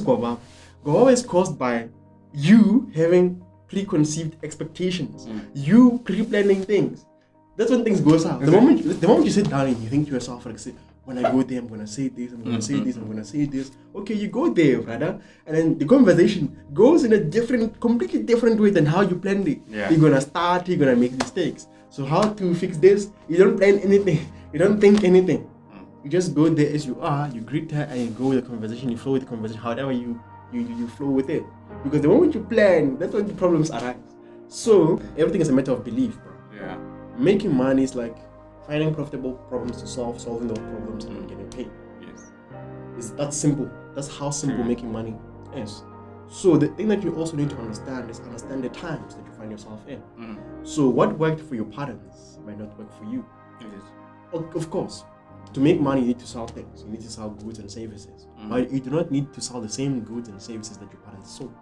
problem is Gwaba is caused by you having preconceived expectations, you pre-planning things. That's when things go south. The moment you sit down and you think to yourself, like, say, when I go there, I'm gonna say this, I'm gonna say this, I'm gonna say this. Okay, you go there, brother, and then the conversation goes in a completely different way than how you planned it. Yeah. You're gonna make mistakes. So how to fix this? You don't plan anything. You don't think anything. You just go there as you are. You greet her and you go with the conversation. You flow with the conversation. However you flow with it. Because the moment you plan, that's when the problems arise. So everything is a matter of belief, bro. Yeah. Making money is like finding profitable problems to solve, solving those problems, and getting paid. Yes. It's that simple. That's how simple making money is. So the thing that you also need to understand is understand the times that you find yourself in. So what worked for your patterns might not work for you. Yes. Of course, to make money you need to sell things. You need to sell goods and services. But you do not need to sell the same goods and services that your parents sold.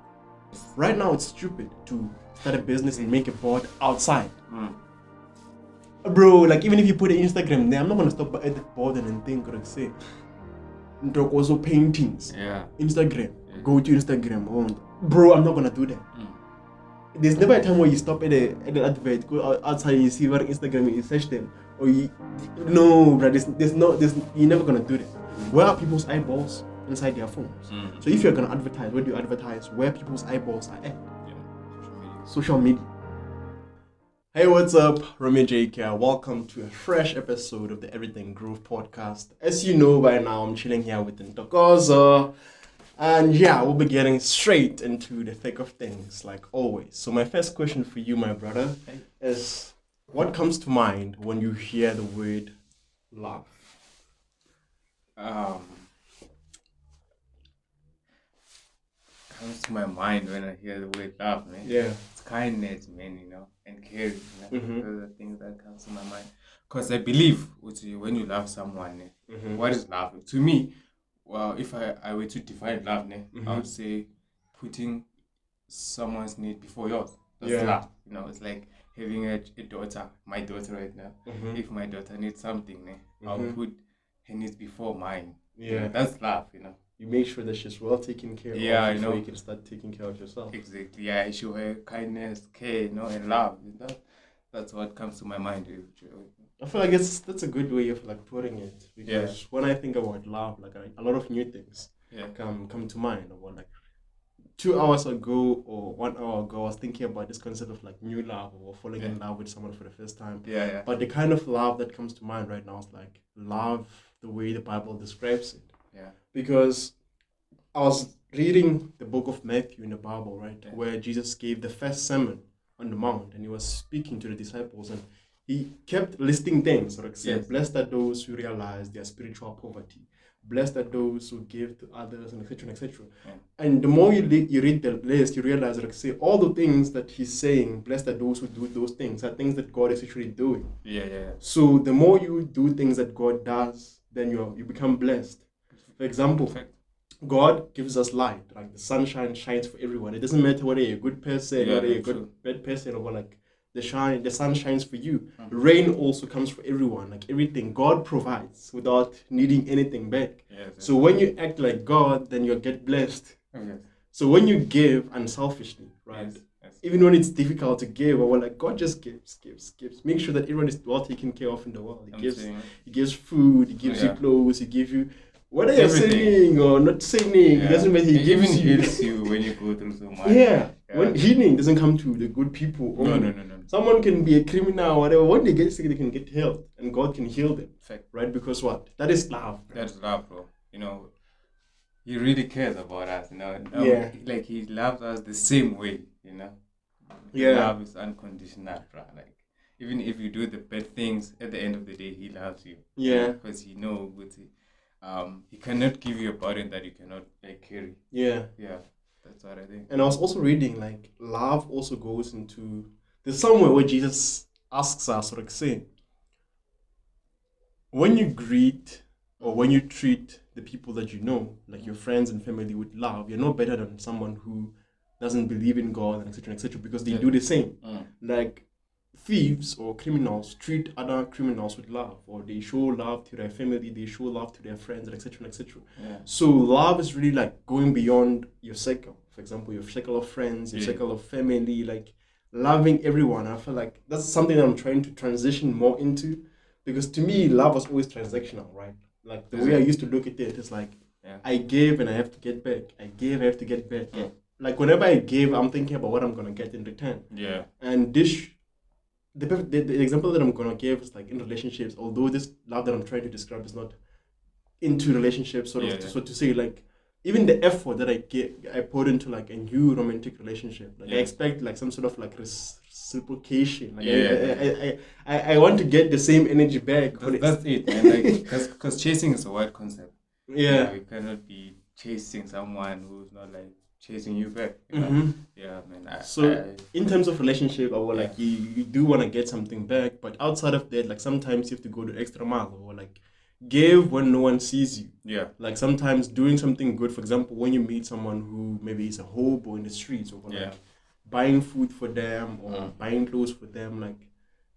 Right now it's stupid to start a business and make a board outside. Bro, like even if you put an Instagram there, I'm not gonna stop at the board and then think or say also paintings. Yeah. Instagram. Go to Instagram. Bro, I'm not gonna do that. There's never a time where you stop at an advert, go outside, you see what Instagram, you search them, or no, bro. You're never gonna do that. Where are people's eyeballs? Inside their phones. So if you're gonna advertise, where do you advertise? Where people's eyeballs are at? Social media. Hey, what's up? Romeo J. here. Welcome to a fresh episode of the Everything Groove podcast. As you know by now, I'm chilling here with Ntokozo. And yeah, we'll be getting straight into the thick of things, like always. So my first question for you, my brother, is what comes to mind when you hear the word love? Comes to my mind when I hear the word love, man. Yeah. It's kindness, man, and caring. Those are things that comes to my mind. Because I believe when you love someone, what is love? To me, well, if I were to define love, I would say putting someone's need before yours. That's love. It's like having a daughter, my daughter right now. If my daughter needs something, I'll put her needs before mine. Yeah. That's love, You make sure that she's well taken care of before you can start taking care of yourself. Exactly. Yeah, I show her kindness, care, and love. That's what comes to my mind. I feel like that's a good way of like putting it, because when I think about love, like a lot of new things come to mind. About like 2 hours ago or 1 hour ago, I was thinking about this concept of like new love or falling in love with someone for the first time. Yeah. But the kind of love that comes to mind right now is like love the way the Bible describes it. Yeah. Because I was reading the book of Matthew in the Bible, right, where Jesus gave the first sermon on the mount, and he was speaking to the disciples, and he kept listing things, like said, blessed are those who realize their spiritual poverty, blessed are those who give to others, and etc. and etc. And the more you read the list, you realize, like say, all the things that he's saying, blessed are those who do those things, are things that God is actually doing. Yeah. So the more you do things that God does, then you become blessed. For example, God gives us light. Like the sunshine shines for everyone. It doesn't matter whether you're a good person, whether you're a good bad person, or what. Like the sun shines for you. Rain also comes for everyone. Like everything God provides without needing anything back. So when you act like God, then you get blessed. So when you give unselfishly, right? Even when it's difficult to give, or like God just gives. Make sure that everyone is well taken care of in the world. He gives food, he gives you clothes, he gives you. Whether you're sinning or not sinning, it doesn't matter. He gives you. Heals you when you go through so much. When healing doesn't come to the good people. No. Someone can be a criminal or whatever. When they get sick, they can get healed, and God can heal them. Right? Because what? That is love. That's love, bro. He really cares about us. Like he loves us the same way. Love is unconditional, bro. Like even if you do the bad things, at the end of the day, he loves you. Because he knows he cannot give you a burden that you cannot carry. That's what I think. And I was also reading, like, love also goes into, there's somewhere where Jesus asks us, like, say, when you greet or when you treat the people that you know, like your friends and family, with love, you're no better than someone who doesn't believe in God, and etc., because they do the same. Like, thieves or criminals treat other criminals with love, or they show love to their family, they show love to their friends, etc., etc. Yeah. So love is really like going beyond your circle. For example, your circle of friends, your Yeah. circle of family, like loving everyone. I feel like that's something that I'm trying to transition more into, because to me, love was always transactional, right? Like the way I used to look at it is like, I gave and I have to get back. I gave, I have to get back. Mm. Like whenever I give, I'm thinking about what I'm gonna get in return. Yeah. And this, the example that I'm gonna give is like in relationships. Although this love that I'm trying to describe is not into relationships, sort of. So to say, like even the effort that I put into like a new romantic relationship, like I expect like some sort of like reciprocation. Like I want to get the same energy back. That's it, man. Like, because chasing is a wide concept. Yeah. You cannot be chasing someone who's not like chasing you back. You know? Mm-hmm. Yeah, man. In terms of relationship, or like you do want to get something back, but outside of that, like sometimes you have to go the extra mile, or like give when no one sees you. Yeah. Like sometimes doing something good. For example, when you meet someone who maybe is a hobo in the streets, or like buying food for them, or buying clothes for them, like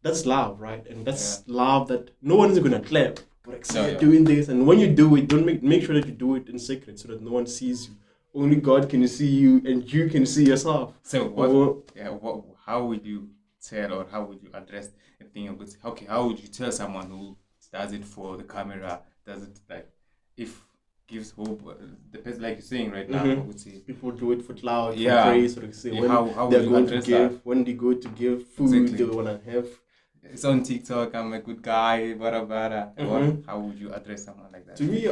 that's love, right? And that's love that no one is gonna clap. But you're doing this, and when you do it, don't make sure that you do it in secret so that no one sees you. Only God can see you, and you can see yourself. So how would you tell, or how would you address a thing of good? Okay, how would you tell someone who does it for the camera, does it like, if gives hope, depends, like you're saying right now, I would say people do it for cloud, for praise, or say when how they're going to give, that? when they go to give food, they wanna have. It's on TikTok, I'm a good guy, bada. How would you address someone like that? To me,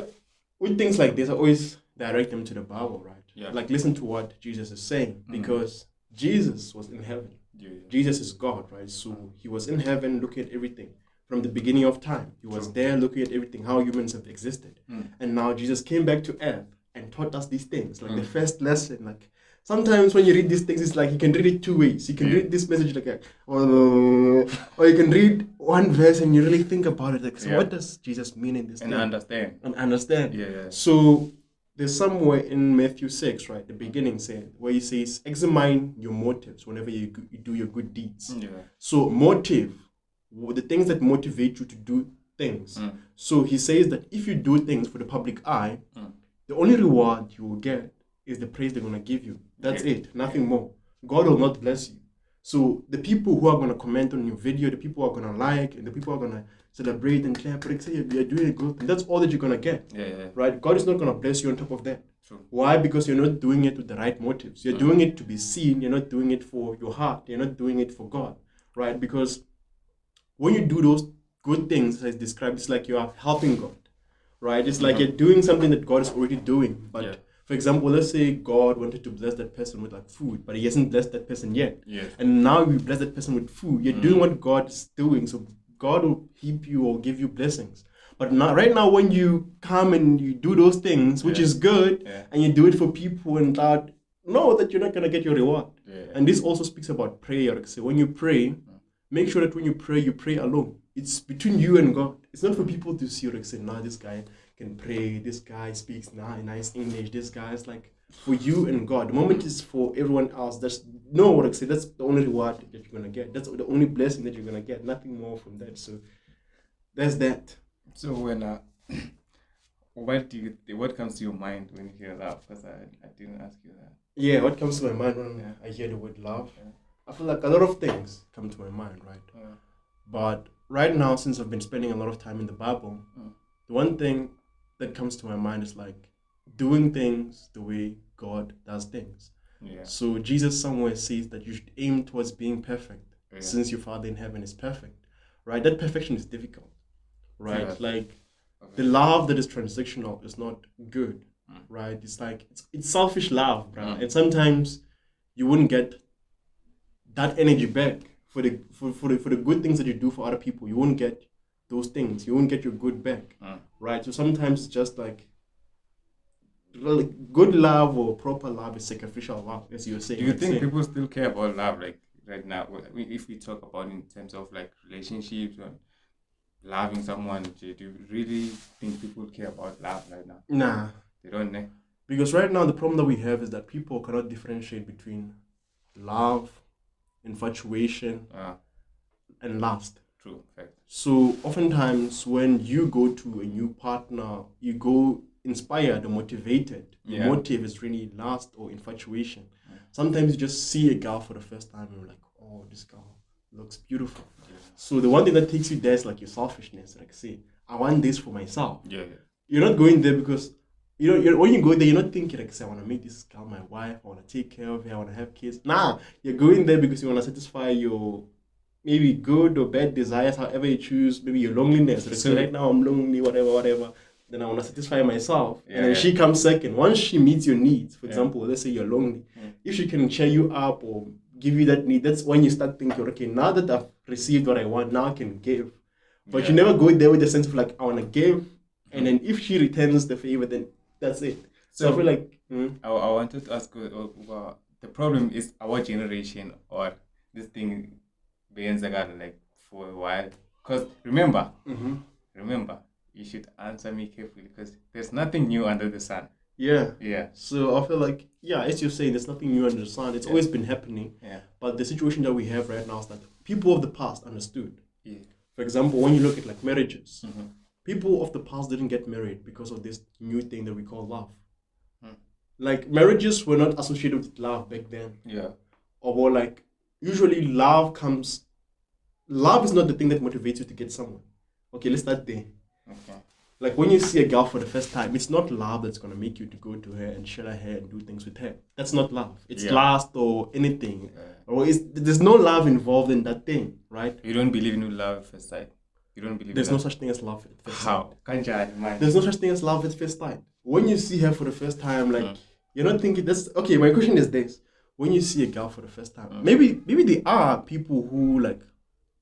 with things like this, I always direct them to the Bible, right? Yeah. Like listen to what Jesus is saying, because Jesus was in heaven. Jesus is God, right? So he was in heaven looking at everything from the beginning of time. He was there looking at everything, how humans have existed. And now Jesus came back to earth and taught us these things. Like the first lesson, like sometimes when you read these things, it's like you can read it two ways. You can read this message like or you can read one verse and you really think about it. Like, so what does Jesus mean in this and thing? understand. Yeah. So there's somewhere in Matthew 6, right, the beginning said, where he says, examine your motives whenever you do your good deeds. So motive, the things that motivate you to do things. So he says that if you do things for the public eye, the only reward you will get is the praise they're going to give you. That's it, nothing more. God will not bless you. So the people who are going to comment on your video, the people who are going to like, and the people who are going to celebrate and clap, but say you're doing a good thing, that's all that you're going to get. Right? God is not going to bless you on top of that. True. Why? Because you're not doing it with the right motives. You're doing it to be seen. You're not doing it for your heart. You're not doing it for God. Right? Because when you do those good things, as described, it's like you are helping God. Right? It's like you're doing something that God is already doing. But for example, let's say God wanted to bless that person with like food, but he hasn't blessed that person yet. And now you bless that person with food. You're doing what God is doing. So God will heap you or give you blessings. But now, right now, when you come and you do those things, which is good, and you do it for people and that, know that you're not going to get your reward. And this also speaks about prayer. Like, so when you pray, make sure that when you pray alone. It's between you and God. It's not for people to see, like, say, nah, this guy can pray, this guy speaks nice English, this guy is like, for you and God. The moment is for everyone else. That's the only reward that you're gonna get. That's the only blessing that you're gonna get. Nothing more from that. So there's that. So when what comes to your mind when you hear love? Because I didn't ask you that. Yeah, what comes to my mind when I hear the word love? I feel like a lot of things come to my mind, right? But right now, since I've been spending a lot of time in the Bible, the one thing that comes to my mind is like doing things the way God does things. So Jesus somewhere says that you should aim towards being perfect, since your Father in heaven is perfect, right? That perfection is difficult, right? Like the love that is transactional is not good, right? It's like it's selfish love, bro. And sometimes you wouldn't get that energy back for the good things that you do for other people. You won't get those things. You won't get your good back, right? So sometimes it's just like good love or proper love is sacrificial love, as you were saying. Do you think people still care about love, like right now? If we talk about in terms of like relationships and loving someone, do you really think people care about love right now? Nah, they don't know. Because right now the problem that we have is that people cannot differentiate between love, infatuation, and last. True. Fact. So oftentimes when you go to a new partner, you go inspired or motivated. Your motive is really lust or infatuation. Sometimes you just see a girl for the first time and you're like, oh, this girl looks beautiful. So the one thing that takes you there is like your selfishness. Like, say, I want this for myself. You're not going there because when you go there, you're not thinking like, say, I want to make this girl my wife, I want to take care of her, I want to have kids. Nah, you're going there because you want to satisfy your maybe good or bad desires, however you choose, maybe your loneliness. Like, so right now I'm lonely, whatever. Then I want to satisfy myself. And then she comes second. Once she meets your needs, for example, let's say you're lonely. If she can cheer you up or give you that need, that's when you start thinking, okay, now that I've received what I want, now I can give. But you never go there with the sense of like, I want to give. And then if she returns the favor, then that's it. So I feel like... I wanted to ask, the problem is our generation or this thing being like for a while. Because remember, you should answer me carefully because there's nothing new under the sun. Yeah. So I feel like, as you're saying, there's nothing new under the sun. It's always been happening. But the situation that we have right now is that people of the past understood. For example, when you look at like marriages, people of the past didn't get married because of this new thing that we call love. Like marriages were not associated with love back then. Or like usually love is not the thing that motivates you to get someone. Okay, let's start there. Like when you see a girl for the first time, it's not love that's going to make you to go to her and share her hair and do things with her. That's not love. It's lust or anything. Or there's no love involved in that thing, right? You don't believe in love at first sight? You don't believe there's no such thing as love at first sight. How? There's no such thing as love at first sight. When you see her for the first time, like you're not thinking that's okay. My question is this: when you see a girl for the first time, maybe there are people who like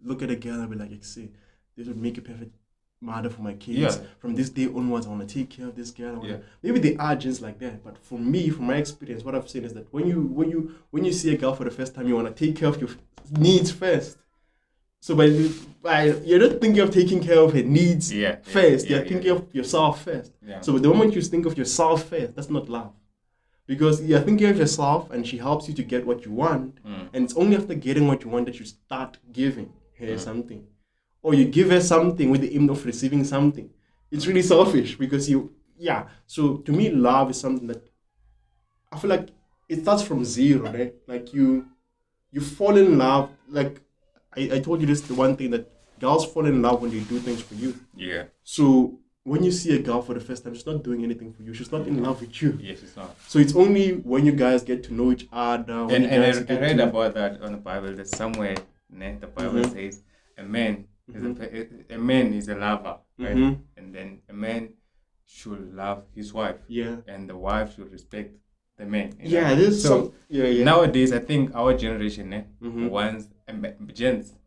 look at a girl and be like, see, this would make a perfect mother for my kids. From this day onwards, I want to take care of this girl. Maybe they are just like that. But for me, from my experience, what I've seen is that when you see a girl for the first time, you want to take care of your needs first. So you're not thinking of taking care of her needs first. You're thinking of yourself first. So the moment you think of yourself first, that's not love. Because you're thinking of yourself and she helps you to get what you want. And it's only after getting what you want that you start giving her something. Or you give her something with the aim of receiving something. It's really selfish because So to me, love is something that I feel like it starts from zero, right? Like you fall in love. Like I told you this, the one thing that girls fall in love when they do things for you. So when you see a girl for the first time, she's not doing anything for you. She's not in love with you. Yes, she's not. So it's only when you guys get to know each other. And I read about that on the Bible. That somewhere, the Bible says a man is a lover, right? And then a man should love his wife. And the wife should respect the man. Nowadays, I think our generation wants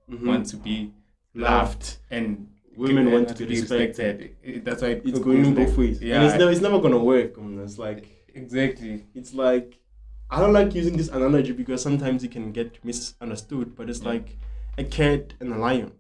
want to be loved and women want to be respected. That's why it's going both ways. And it's never gonna work. It's like exactly. It's like I don't like using this analogy because sometimes it can get misunderstood. But it's like a cat and a lion,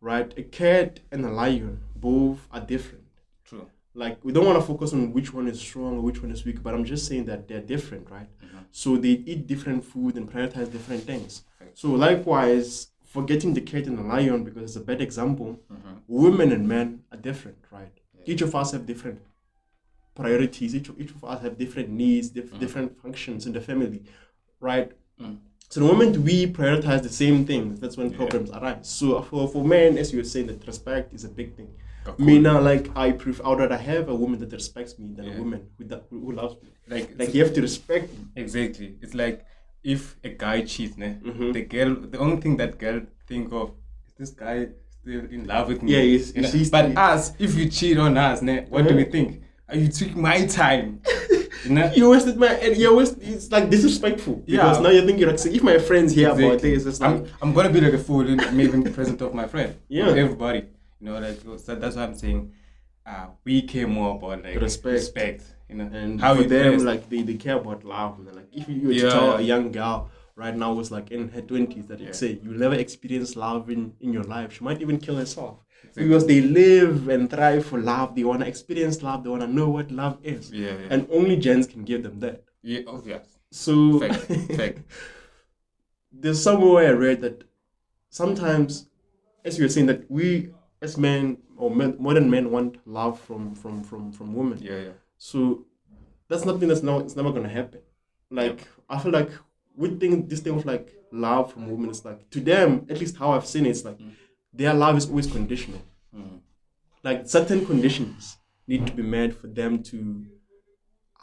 right? A cat and a lion both are different. True. Like we don't want to focus on which one is strong or which one is weak, but I'm just saying that they're different, right? So they eat different food and prioritize different things. So likewise, forgetting the cat and the lion because it's a bad example, women and men are different, right? Each of us have different priorities. Each of us have different needs, different functions in the family, right? So the moment we prioritize the same things, that's when problems arise. So for men, as you were saying, that respect is a big thing. Me now, like I would rather have a woman that respects me than a woman who loves me. Like you have to respect me. Exactly. It's like if a guy cheats, the only thing that girl think of is this guy still in love with me. But us, if you cheat on us, what do we think? You took my time. You wasted it's like disrespectful. Because now you're thinking like, if my friends hear about this, it's like I'm gonna be like a fool in maybe in present of my friend. With everybody. So that's why I'm saying we care more about like respect. And how for them like they care about love. Like if you were to tell a young girl right now who's like in her 20s that say you'll never experience love in your life, she might even kill herself. Because they live and thrive for love. They want to experience love. They want to know what love is. And only gents can give them that. So Fact. there's somewhere I read that sometimes, as you were saying, that we as men or modern men want love from women. Yeah. So that's nothing it's never gonna happen. Like I feel like this thing of like love from women is like, to them, at least how I've seen it, it's like their love is always conditional. Like certain conditions need to be met for them to,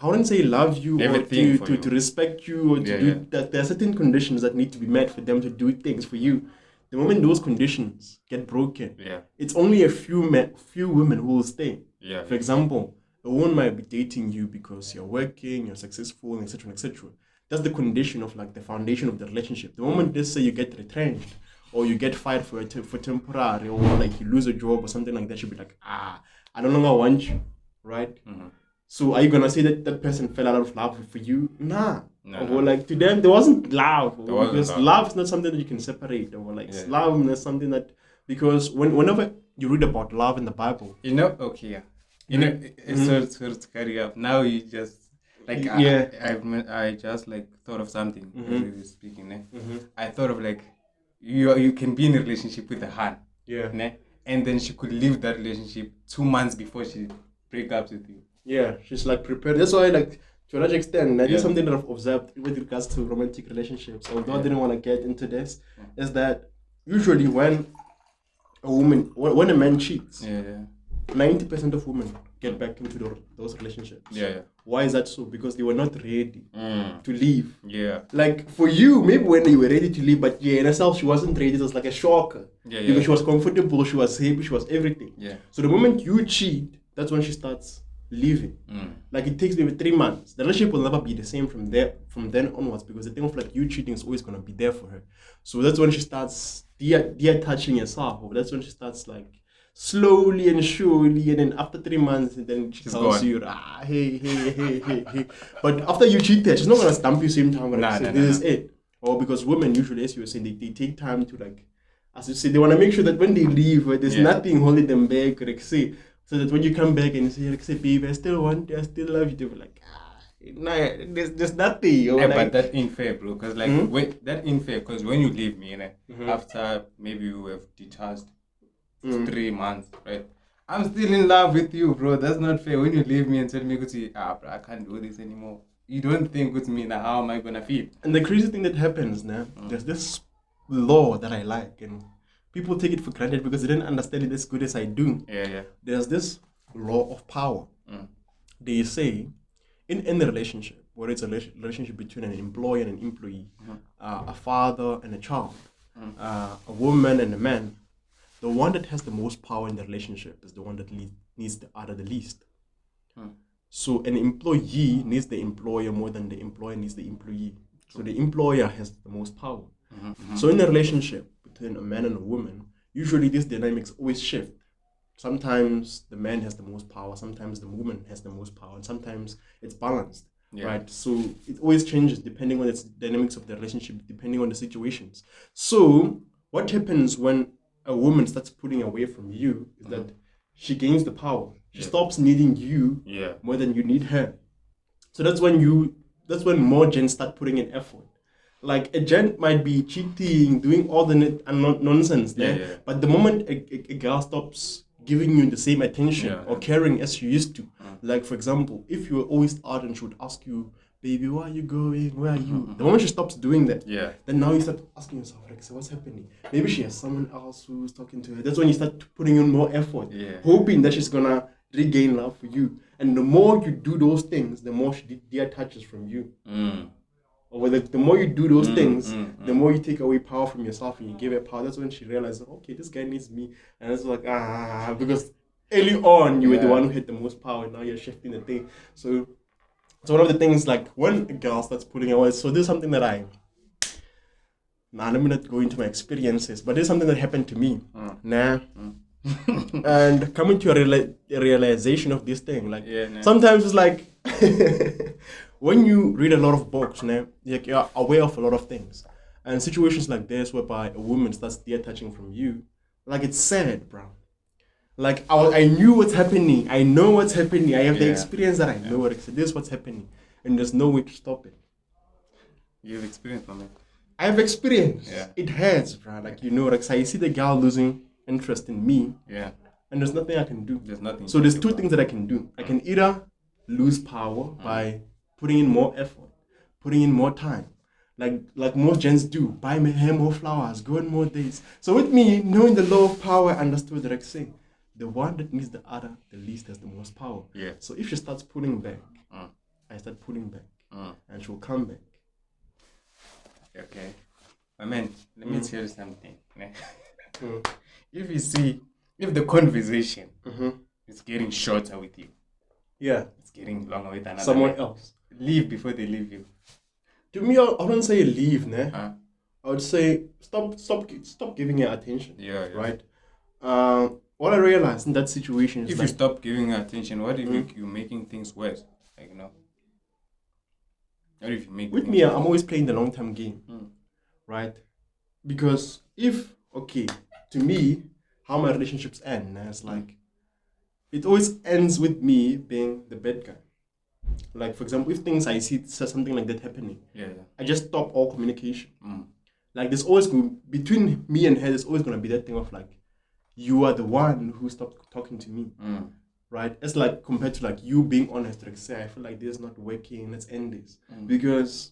I wouldn't say love you or to respect you or to do that. There are certain conditions that need to be met for them to do things for you. The moment those conditions get broken, it's only a few women who will stay. For example, a woman might be dating you because you're working, you're successful, etc., etc. That's the condition of like the foundation of the relationship. The moment, let's say, you get retrenched or you get fired for temporary, or like you lose a job or something like that, she'll be like, I no longer want you, right? So are you gonna say that person fell out of love for you? Nah. Or like to them there wasn't love. Because love is not something that you can separate. Or like love is something that, because whenever you read about love in the Bible, sorry to carry up. Now you just like I just like thought of something as we were speaking. I thought of like you can be in a relationship with a hand. And then she could leave that relationship 2 months before she break up with you. Yeah, she's like prepared. That's why, like, to a large extent, that is something that I've observed with regards to romantic relationships. Although I didn't want to get into this, is that usually when a man cheats, 90% of women get back into those relationships. Why is that so? Because they were not ready to leave. Like for you, maybe when you were ready to leave, but in herself she wasn't ready. It was like a shocker. Because she was comfortable, she was happy, she was everything. So the moment you cheat, that's when she starts leaving. Like it takes maybe 3 months. The relationship will never be the same from then onwards, because the thing of like you cheating is always gonna be there for her. So that's when she starts detaching herself, or that's when she starts like slowly and surely, and then after 3 months, and then she tells you, hey. But after you cheat her, she's not gonna stamp you same time. This is it. Or because women usually, as you were saying, they take time to, like, as you say, they want to make sure that when they leave, there's nothing holding them back, like say, so that when you come back and you say, babe, I still want you, I still love you, they'll be like, there's nothing. Or but that ain't fair, bro. Because like that ain't fair. Because when you leave me, after maybe you have detached 3 months, right? I'm still in love with you, bro. That's not fair. When you leave me and tell me, bro, I can't do this anymore. You don't think with me now, how am I gonna feel? And the crazy thing that happens now, there's this law that I like, and people take it for granted because they didn't understand it as good as I do. There's this law of power. They say in any relationship, whether it's a relationship between an employer and an employee, a father and a child, a woman and a man, the one that has the most power in the relationship is the one that needs the other the least. So an employee needs the employer more than the employer needs the employee. So the employer has the most power. So in a relationship between a man and a woman, usually these dynamics always shift. Sometimes the man has the most power, sometimes the woman has the most power, and sometimes it's balanced, right? So it always changes depending on its dynamics of the relationship, depending on the situations. So what happens when a woman starts pulling away from you is that she gains the power. She stops needing you more than you need her. So that's when more gens start putting in effort. Like a gent might be cheating, doing all the nonsense there, but the moment a girl stops giving you the same attention or caring as she used to, like for example, if you were always out and she would ask you, baby, where are you going? Where are you? The moment she stops doing that, then now you start asking yourself, like, so what's happening? Maybe she has someone else who's talking to her. That's when you start putting in more effort, hoping that she's gonna regain love for you. And the more you do those things, the more she detaches from you. Or the more you do those things, the more you take away power from yourself and you give her power. That's when she realizes, okay, this guy needs me. And it's like, because early on you were the one who had the most power. Now you're shifting the thing. So one of the things, like when a girl starts pulling away, so this is something that let me not go into my experiences, but this is something that happened to me. And coming to a realization of this thing, like sometimes it's like when you read a lot of books, like you're aware of a lot of things, and situations like this whereby a woman starts detaching from you, like it's sad, bro. Like I knew what's happening. I know what's happening. I have the experience that I know this is what's happening, and there's no way to stop it. You've experienced, man. I have experience. Yeah. It hurts, bro. Like, you know, like, so I see the girl losing interest in me, Yeah. and there's nothing I can do. There's nothing. So there's two things that I can do. I can either lose power by putting in more effort, putting in more time, like most gens do, buy my hair more flowers, go on more dates. So with me, knowing the law of power, I understood that I say, the one that needs the other, the least has the most power. Yeah. So if she starts pulling back, I start pulling back, and she'll come back. Okay. My man, let me tell you something. If you see, if the conversation is getting shorter with you, it's getting longer with another someone man, else, leave before they leave you. To me, I wouldn't say leave, ne? I would say stop giving her attention. Yeah. Right. What I realized in that situation is if you stop giving her attention, what if you're making things worse? Like, you know. What if you make with me, I'm always playing the long-term game, right? Because to me, how my relationships end, it's like it always ends with me being the bad guy. Like, for example, if things I see something like that happening, I just stop all communication. Like, there's always between me and her, there's always gonna be that thing of like, you are the one who stopped talking to me, right? It's like compared to like you being honest, like say, I feel like this is not working, let's end this. Because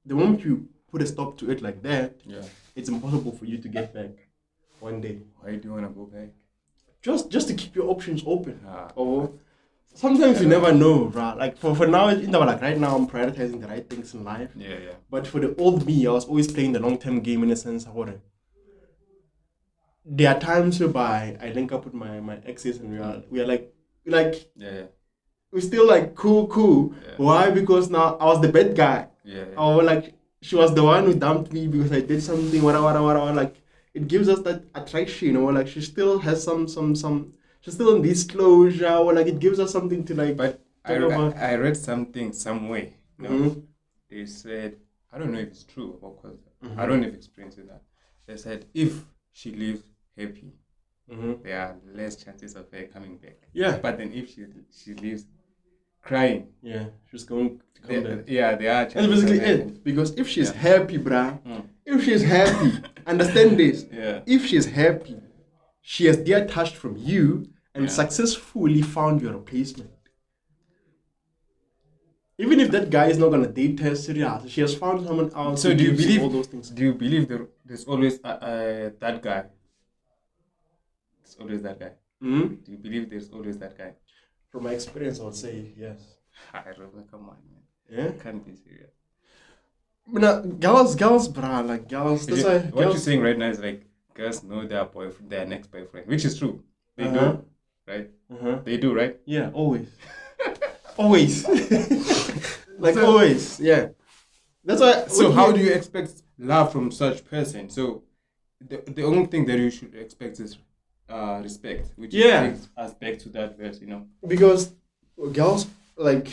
the moment you put a stop to it like that, it's impossible for you to get back one day. Why do you want to go back? Just to keep your options open. Or sometimes you never know, right? Like for now, like right now, I'm prioritizing the right things in life. But for the old me, I was always playing the long-term game in a sense. There are times whereby I link up with my exes and we are like we're still like cool. Why? Because now I was the bad guy. Or like she was the one who dumped me because I did something, whatever. Like it gives us that attraction, or like she still has some she's still in disclosure, or like it gives us something to like. But I read something somewhere. They said, I don't know if it's true, because I don't have experience with that. They said if she leaves happy, there are less chances of her coming back. But then if she leaves crying, she's going to come back. There are chances. That's basically it. Because if she's happy, bruh, if she's happy, understand this. If she's happy, she has detached from you and successfully found your replacement. Even if that guy is not gonna date her serious, she has found someone else. So do you believe all those things? Do you believe there's always that guy? There's always that guy. Do you believe there's always that guy? From my experience, I would say yes. I don't know, come on, man. Yeah? Can't be serious. But girls, bruh, like girls. That's why what you're saying right now is like girls know their boyfriend, their next boyfriend, which is true. They do, right? They do, right? Yeah, always. Always. Like so, always, yeah. That's why. So how do you expect love from such person? So the only thing that you should expect is respect, which brings us back to that verse, you know. Because girls, like,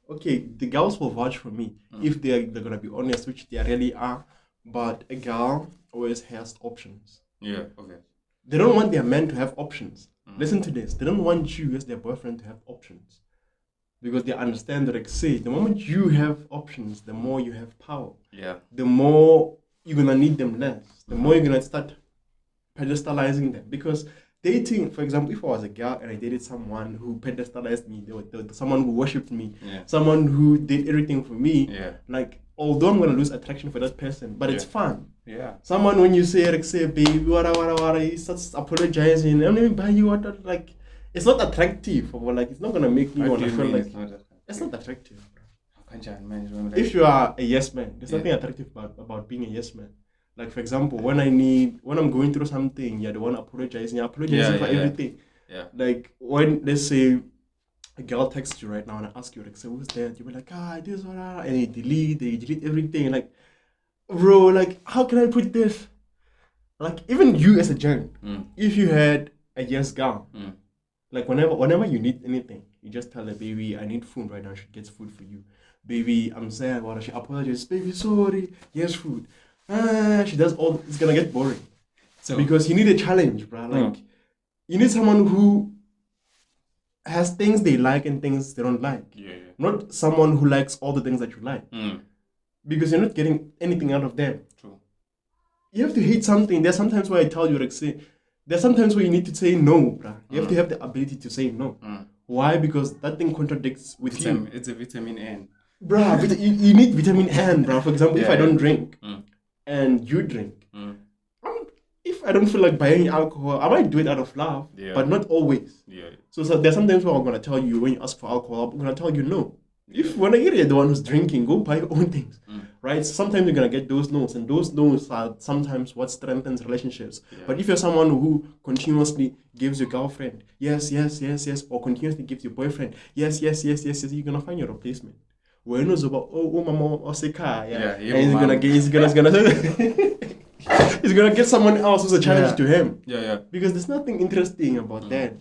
the girls will vouch for me if they're gonna be honest, which they really are. But a girl always has options. Yeah, okay. They don't want their men to have options. Listen to this. They don't want you as their boyfriend to have options. Because they understand that, like, say, the moment you have options, the more you have power. Yeah. The more you're gonna need them less. The more you're gonna start pedestalizing them. Because dating, for example, if I was a girl and I dated someone who pedestalized me, someone who worshipped me, someone who did everything for me, like, although I'm gonna lose attraction for that person, but it's fun. Yeah. Someone, when you say, like, say, baby, what, he starts apologizing, I'm not even buying you what, like. It's not attractive, or like it's not gonna make me want to feel like it's not attractive. If you are a yes man, there's nothing attractive about being a yes man. Like, for example, when I'm going through something, you're the one apologizing for everything. Yeah. Like when, let's say, a girl texts you right now and I ask you, like, so who's that? You be like, this one, and you delete everything. Like, bro, like, how can I put this? Like, even you as a gent, if you had a yes girl. Like whenever you need anything, you just tell her, baby, I need food right now. She gets food for you. Baby, I'm sad. What? She apologizes. Baby, sorry. Yes, food. She does all. It's gonna get boring. So because you need a challenge, bro. Like you need someone who has things they like and things they don't like. Not someone who likes all the things that you like. Because you're not getting anything out of them. True. you have to hate something. There's sometimes where I tell you, like, say, there's sometimes where you need to say no, bruh. You have to have the ability to say no. Why? Because that thing contradicts with you. It's a vitamin N. Bruh, you need vitamin N, bruh. For example, if I don't drink and you drink, if I don't feel like buying alcohol, I might do it out of love, but not always. Yeah. So there's sometimes where I'm gonna tell you when you ask for alcohol, I'm gonna tell you no. If when you're the one who's drinking, go buy your own things, right? So sometimes you're gonna get those no's, and those no's are sometimes what strengthens relationships. But if you're someone who continuously gives your girlfriend yes, or continuously gives your boyfriend yes, you're gonna find your replacement. When it's about mama oseka, and he's gonna get someone else who's a challenge to him. Because there's nothing interesting about that.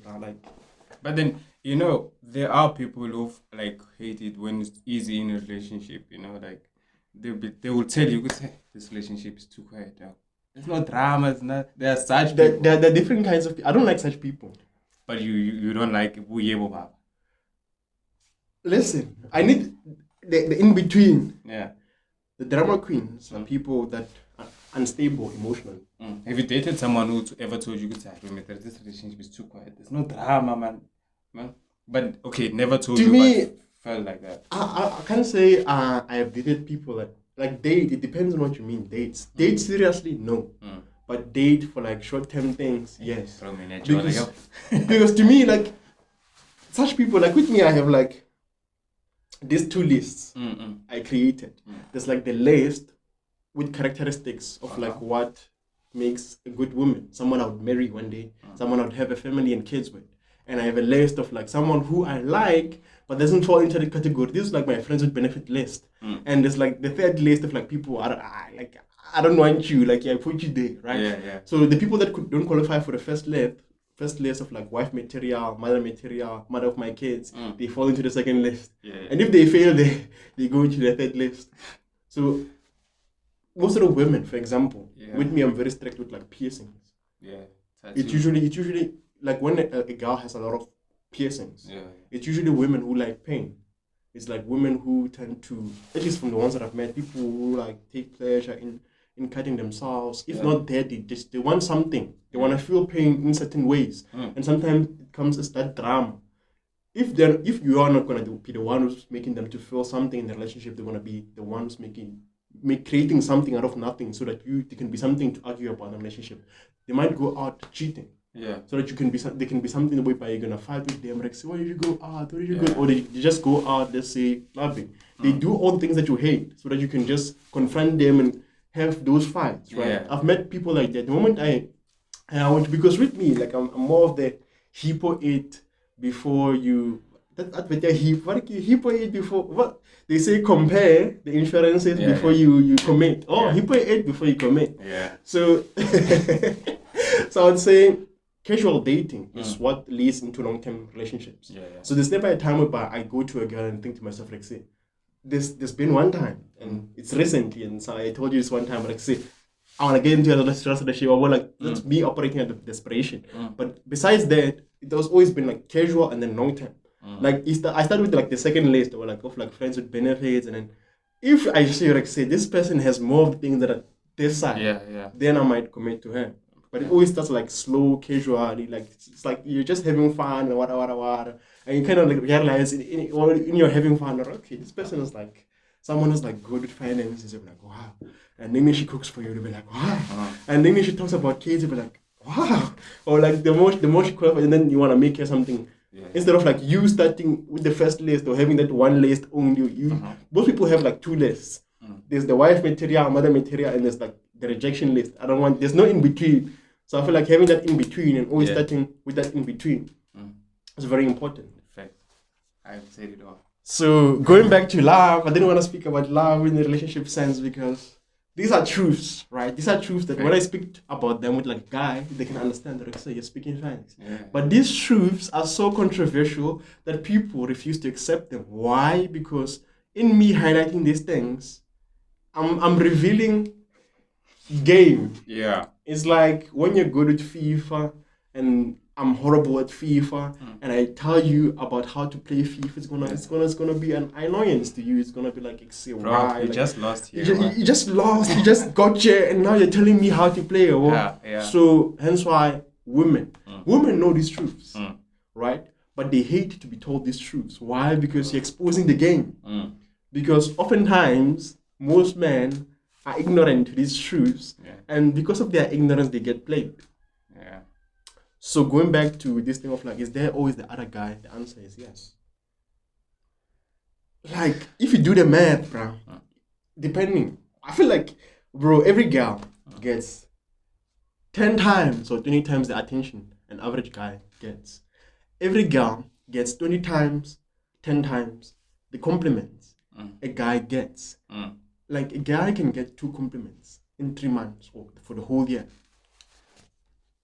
But then, you know, there are people who like hate it when it's easy in a relationship. You know, like they will tell you, this relationship is too quiet now. There's no drama. It's not. There are such people. There are different kinds of. I don't like such people. But you don't like Baba. Listen, I need the in between. Yeah. The drama queens are people that are unstable emotionally. Have you dated someone who ever told you, this relationship is too quiet? There's no drama, man. But okay, never told you. To me, felt like that. I can't say I have dated people that like date. It depends on what you mean. Dates. Date seriously, no. But date for like short-term things, yes. Because to me, like such people, like with me, I have like these two lists I created. There's like the list with characteristics of like what makes a good woman, someone I would marry one day, someone I would have a family and kids with. And I have a list of like someone who I like but doesn't fall into the category. This is like my friends with benefit list. And there's like the third list of like people I don't want you, like I put you there, right? Yeah. So the people that don't qualify for the first list of like wife material, mother of my kids, they fall into the second list. And if they fail, they go into the third list. So most of the women, for example, with me, I'm very strict with like piercings. It's usually like when a girl has a lot of piercings, it's usually women who like pain. It's like women who tend to, at least from the ones that I've met, people who like take pleasure in cutting themselves. If not that, they want something. They want to feel pain in certain ways. And sometimes it comes as that drama. If you are not going to be the one who's making them to feel something in the relationship, they're going to be the ones creating something out of nothing so that they can be something to argue about in the relationship. They might go out cheating. So that they can be something whereby you're gonna fight with them, like say, why did you go out? Where did you go? Or they just go out, let's say, clubbing. They do all the things that you hate so that you can just confront them and have those fights, right? I've met people like that. The moment I want to, because with me, like I'm more of the hippo it before you. That better hippo it before what they say, compare the insurances before you commit. Hippo it before you commit. So I would say casual dating is what leads into long-term relationships. So there's never a time where I go to a girl and think to myself, like, say, there's been one time, and it's recently, and so I told you this one time, like, say, I want to get into a relationship, or like, that's me operating out of desperation. But besides that, it has always been like casual and then long-term. Like, I started with like the second list, or like of like friends with benefits, and then if I see, like, say, this person has more of the things that are this side, then I might commit to her. But it always starts like slow, casually, like it's like you're just having fun and whatever. And you kind of like realize in your having fun, like, okay, this person is like someone who's like good with finances. You'll be like, wow. And then she cooks for you, you'll be like, wow. And then she talks about kids, you'll be like, wow. Or like the more she qualifies, and then you want to make her something. Instead of like you starting with the first list or having that one list only, most people have like two lists. There's the wife material, mother material, and there's like the rejection list. There's no in between. So I feel like having that in between and always starting with that in between is very important. In fact, I've said it all. So going back to love, I didn't want to speak about love in the relationship sense because these are truths, right? These are truths that when I speak about them with like a guy, they can understand that, so you're speaking facts. But these truths are so controversial that people refuse to accept them. Why? Because in me highlighting these things, I'm revealing game. Yeah. It's like when you're good with FIFA and I'm horrible at FIFA, and I tell you about how to play FIFA, it's gonna be an annoyance to you. It's gonna be like, Bro, you like, just lost here. you just lost. You just got here, and now you're telling me how to play. Or what? Yeah. So hence why women know these truths, right? But they hate to be told these truths. Why? Because you're exposing the game. Because oftentimes most men are ignorant to these truths, and because of their ignorance, they get played. Yeah. So going back to this thing of like, is there always the other guy? The answer is yes. Like, if you do the math, bro, depending, I feel like, bro, every girl gets 10 times or 20 times the attention an average guy gets. Every girl gets 20 times, 10 times the compliments a guy gets. Like, a guy can get 2 compliments in 3 months or for the whole year.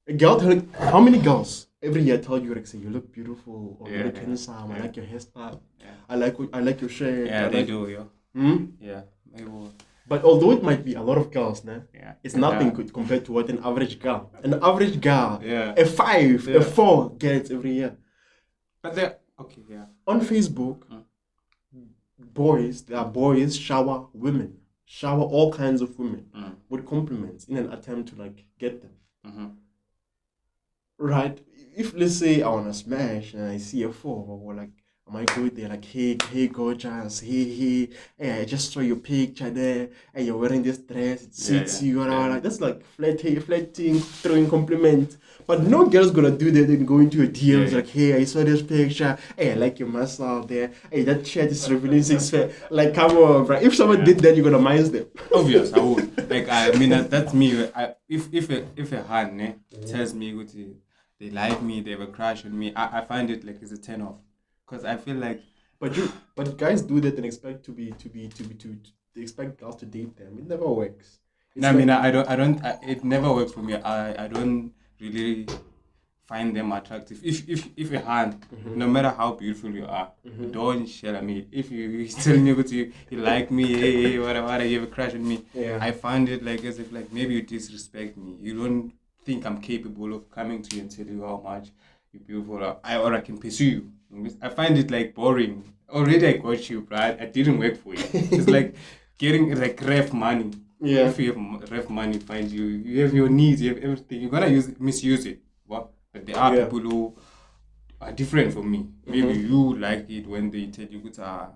A girl how many girls every year tell you, like, say, you look beautiful, or you look handsome, I like your hairstyle, I like your shirt. Yeah, they do, Yeah, maybe. But although it might be a lot of girls, it's nothing compared to what an average girl, a 5, a 4 gets every year. But they're okay, on Facebook, there are boys shower women, shower all kinds of women with compliments in an attempt to like get them. Right? If let's say I wanna smash and I see a 4, or like I might go there like, hey gorgeous, hey, I just saw your picture there, and you're wearing this dress, it suits you, like that's like flirting, throwing compliments. But no girl's gonna do that and go into your DMs like, hey, I saw this picture, hey, I like your muscle out there, hey, that shirt is revealing 6 pack. Like, come on, bro. If someone did that, you're gonna minus them. Obvious, I would. Like, I mean, that's me. If a hand tells me they like me, they have a crush on me, I find it like it's a turn off. Because I feel like, but guys do that and expect they expect girls to date them. It never works. It never works for me. I don't really find them attractive. If a hand, no matter how beautiful you are, don't share me. If you tell me you like me, hey, whatever, you have a crush on me, I find it like as if like maybe you disrespect me. You don't think I'm capable of coming to you and tell you how much you're beautiful, or I can pursue you. I find it like boring. Already I got you, right? I didn't work for you. It's like getting like ref money. Yeah. If you have ref money, find you have your needs, you have everything. You're gonna misuse it. What? But there are people who are different from me. Maybe you like it when they tell you good I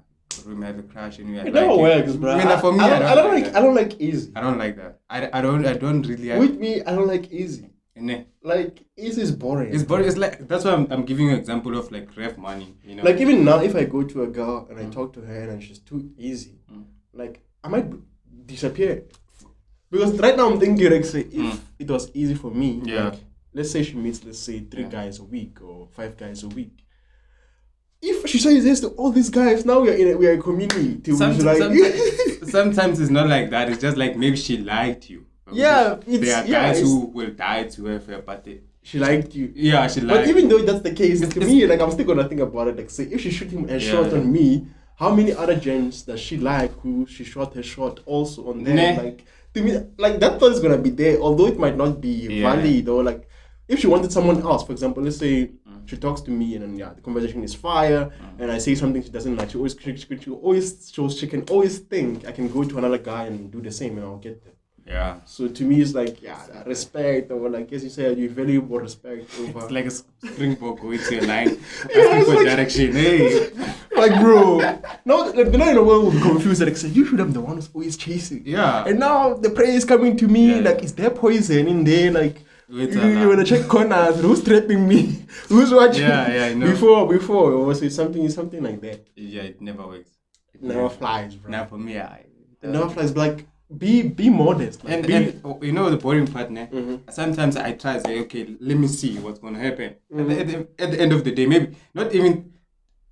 have a crush and you it never works, bro. For me, I don't like easy. I don't like that. I don't really with me, I don't like easy. Ne. Like, easy is boring. It's boring. It's like, that's why I'm giving you an example of like ref money, you know. Like, even now, if I go to a girl and I talk to her and she's too easy, like, I might disappear. Because right now I'm thinking, like, say, if it was easy for me, like, let's say she meets, let's say, 3 guys a week or 5 guys a week. If she says this to all these guys, now we are a community. Sometimes it's not like that. It's just like maybe she liked you. Yeah, there are guys who will die to her, but she liked you. Yeah, she liked. But even though that's the case, to me, like, I'm still gonna think about it. Like, say, if she shoot him a shot on me, how many other gents does she like who she shot her shot also on them? Like, to me, like, that thought is gonna be there, although it might not be valid. Or like, if she wanted someone else, for example, let's say she talks to me and then the conversation is fire, and I say something she doesn't like. She always shows she can always think I can go to another guy and do the same, and I'll get them. Yeah. So to me, it's like, respect, or like, as you said, you valuable respect over. It's like a springbok going to a line, asking for direction. Hey, like, bro, now in a world will be confused. Like, say, you should have the one who's always chasing. Yeah. And now the prey is coming to me. Like, is there poison in there? Like, you wanna check corners? Who's trapping me? Who's watching? Yeah. No. Before, or was it something like that? Yeah, it never works. It never flies, bro. Now for me, it never flies. But like, be modest. Like, and you know the boring part, sometimes I try to say, okay, let me see what's gonna happen. At the end of the day, maybe not even,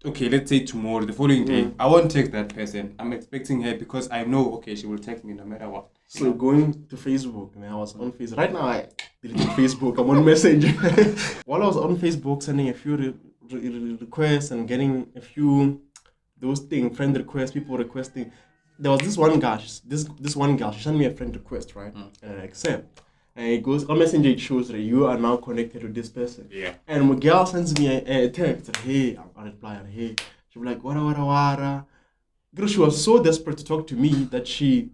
okay, let's say tomorrow, the following day, I won't text that person. I'm expecting her because I know, okay, she will text me no matter what. So going to Facebook, I was on Facebook. Right now, I deleted Facebook. I'm on Messenger. While I was on Facebook, sending a few requests and getting a few friend requests, people requesting. There was this one girl. This one girl. She sent me a friend request, right? And I accept. And it goes on Messenger. It shows that you are now connected to this person. Yeah. And when girl sends me a text, hey, I reply, hey, she'll be like, wara. Girl, she was so desperate to talk to me that she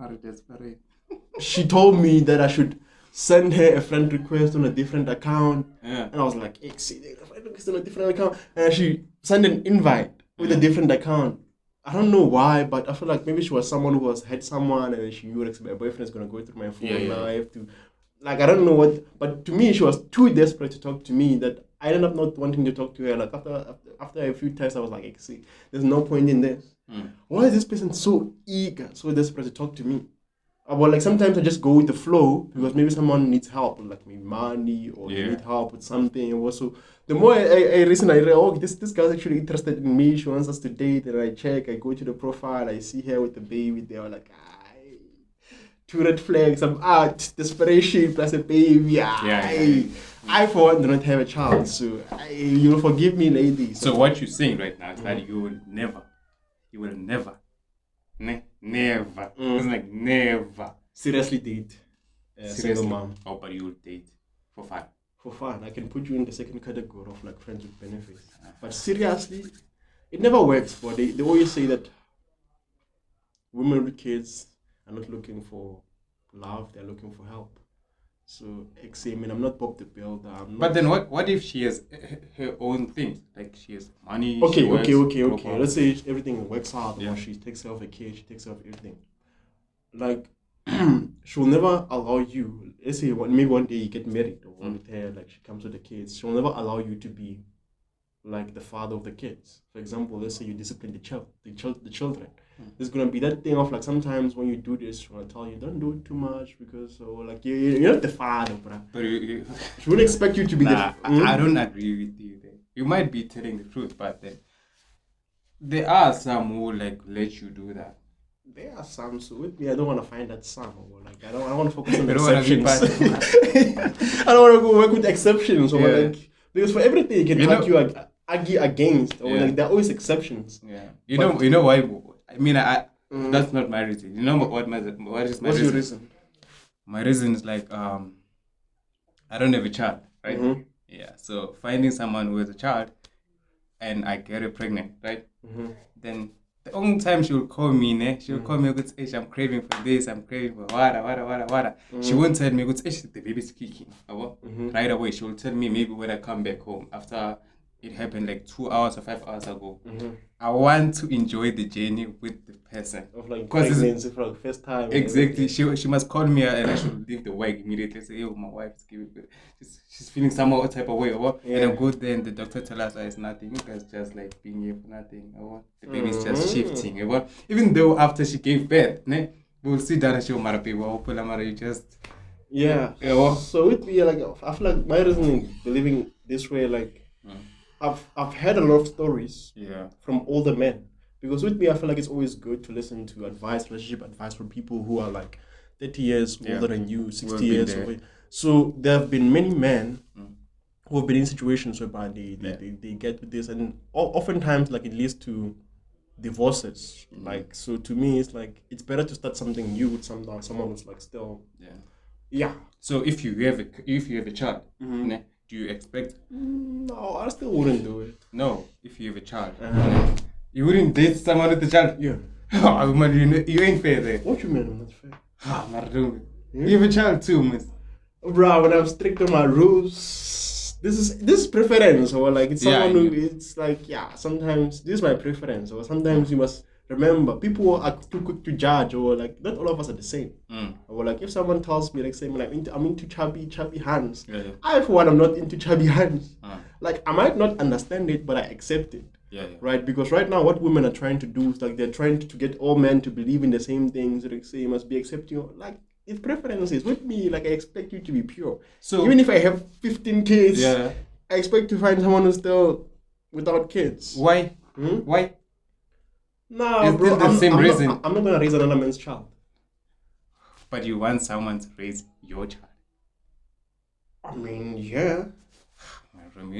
told me that I should send her a friend request on a different account. Yeah. And I was like, hey, see, a friend request on a different account. And she sent an invite with a different account. I don't know why, but I feel like maybe she was someone who had someone and she knew like my boyfriend is gonna go through my phone life to, like, I don't know what, but to me she was too desperate to talk to me that I ended up not wanting to talk to her. Like after a few times I was like, hey, see, there's no point in this. Why is this person so eager, so desperate to talk to me? Well, like sometimes I just go with the flow because maybe someone needs help, like maybe money or they need help with something. Also, the more I listen, I realize, oh, this guy's actually interested in me. She wants us to date, and I check. I go to the profile. I see her with the baby. They are like, two red flags. I'm out. Desperation plus a baby. I for one do not have a child, so you'll forgive me, ladies. So what you're saying right now is that you will never. It's like never seriously date a single mom. Oh, but you will date for fun. For fun, I can put you in the second category of like friends with benefits. But seriously, it never works. But they always say that women with kids are not looking for love; they're looking for help. So, I mean, I'm not Bob the Builder. But then what if she has her own things? Like she has money. Okay. Let's say everything works out, or she takes care of a kid, she takes care of everything. Like, she'll never allow you. Let's say maybe one day you get married, or with her, like she comes with the kids. She'll never allow you to be like the father of the kids. For example, let's say you discipline the children. There's gonna be that thing of like sometimes when you do this, she's gonna tell you don't do it too much because like you're not the father, bruh. But she wouldn't expect you to be I don't agree with you there. You might be telling the truth, but then there are some who like let you do that. There are some, so with me, I don't want to find that some. Or like I don't want to focus on exceptions. I don't want to go work with exceptions, or like because for everything you can argue against, or like there are always exceptions. Yeah, you know why? I mean, that's not my reason. You know what is my reason? What's your reason? My reason is like I don't have a child, right? Mm-hmm. Yeah, so finding someone who has a child, and I get her pregnant, right? Mm-hmm. Then the only time she'll call me, she'll call me with, I'm craving for this, I'm craving for wada. She won't tell me, the baby's kicking. Right away, she'll tell me maybe when I come back home after it happened like 2 hours or 5 hours ago. I want to enjoy the journey with the person. Of like pregnancy for the first time. Exactly. She must call me and I should leave the work immediately. Say, my wife's giving birth. She's feeling somehow type of way. And I go there and the doctor tells us it's nothing. You guys just like being here for nothing. The baby's just shifting. Even though after she gave birth, we'll sit down and she'll marry people. You just... Yeah. So with me, like, I feel like my reason in believing this way, like, I've heard a lot of stories from older men. Because with me, I feel like it's always good to listen to relationship advice from people who are like 30 years older than you, 60 years older. So there have been many men who have been in situations whereby they get with this, and oftentimes like it leads to divorces. Like, so to me, it's like it's better to start something new with someone who's like still. Yeah. So if you have a child, do you expect? No, I still wouldn't do it. No, if you have a child, you wouldn't date someone with a child. Yeah. You ain't fair there. What you mean I'm not fair? You have a child too, miss. Bro, when I'm strict on my rules, this is preference, or like it's someone who it's like sometimes this is my preference, or sometimes you must remember people are too quick to judge, or like not all of us are the same. Or like if someone tells me like saying like I'm into chubby hands, I for one I'm not into chubby hands. Like I might not understand it, but I accept it. Right, because right now what women are trying to do is like they're trying to get all men to believe in the same things. Like say you must be accepting. Like it's preferences. With me, like I expect you to be pure. So even if I have 15 kids, I expect to find someone who's still without kids. Why? Why? No, bro. I'm not gonna raise another man's child. But you want someone to raise your child. I mean, yeah.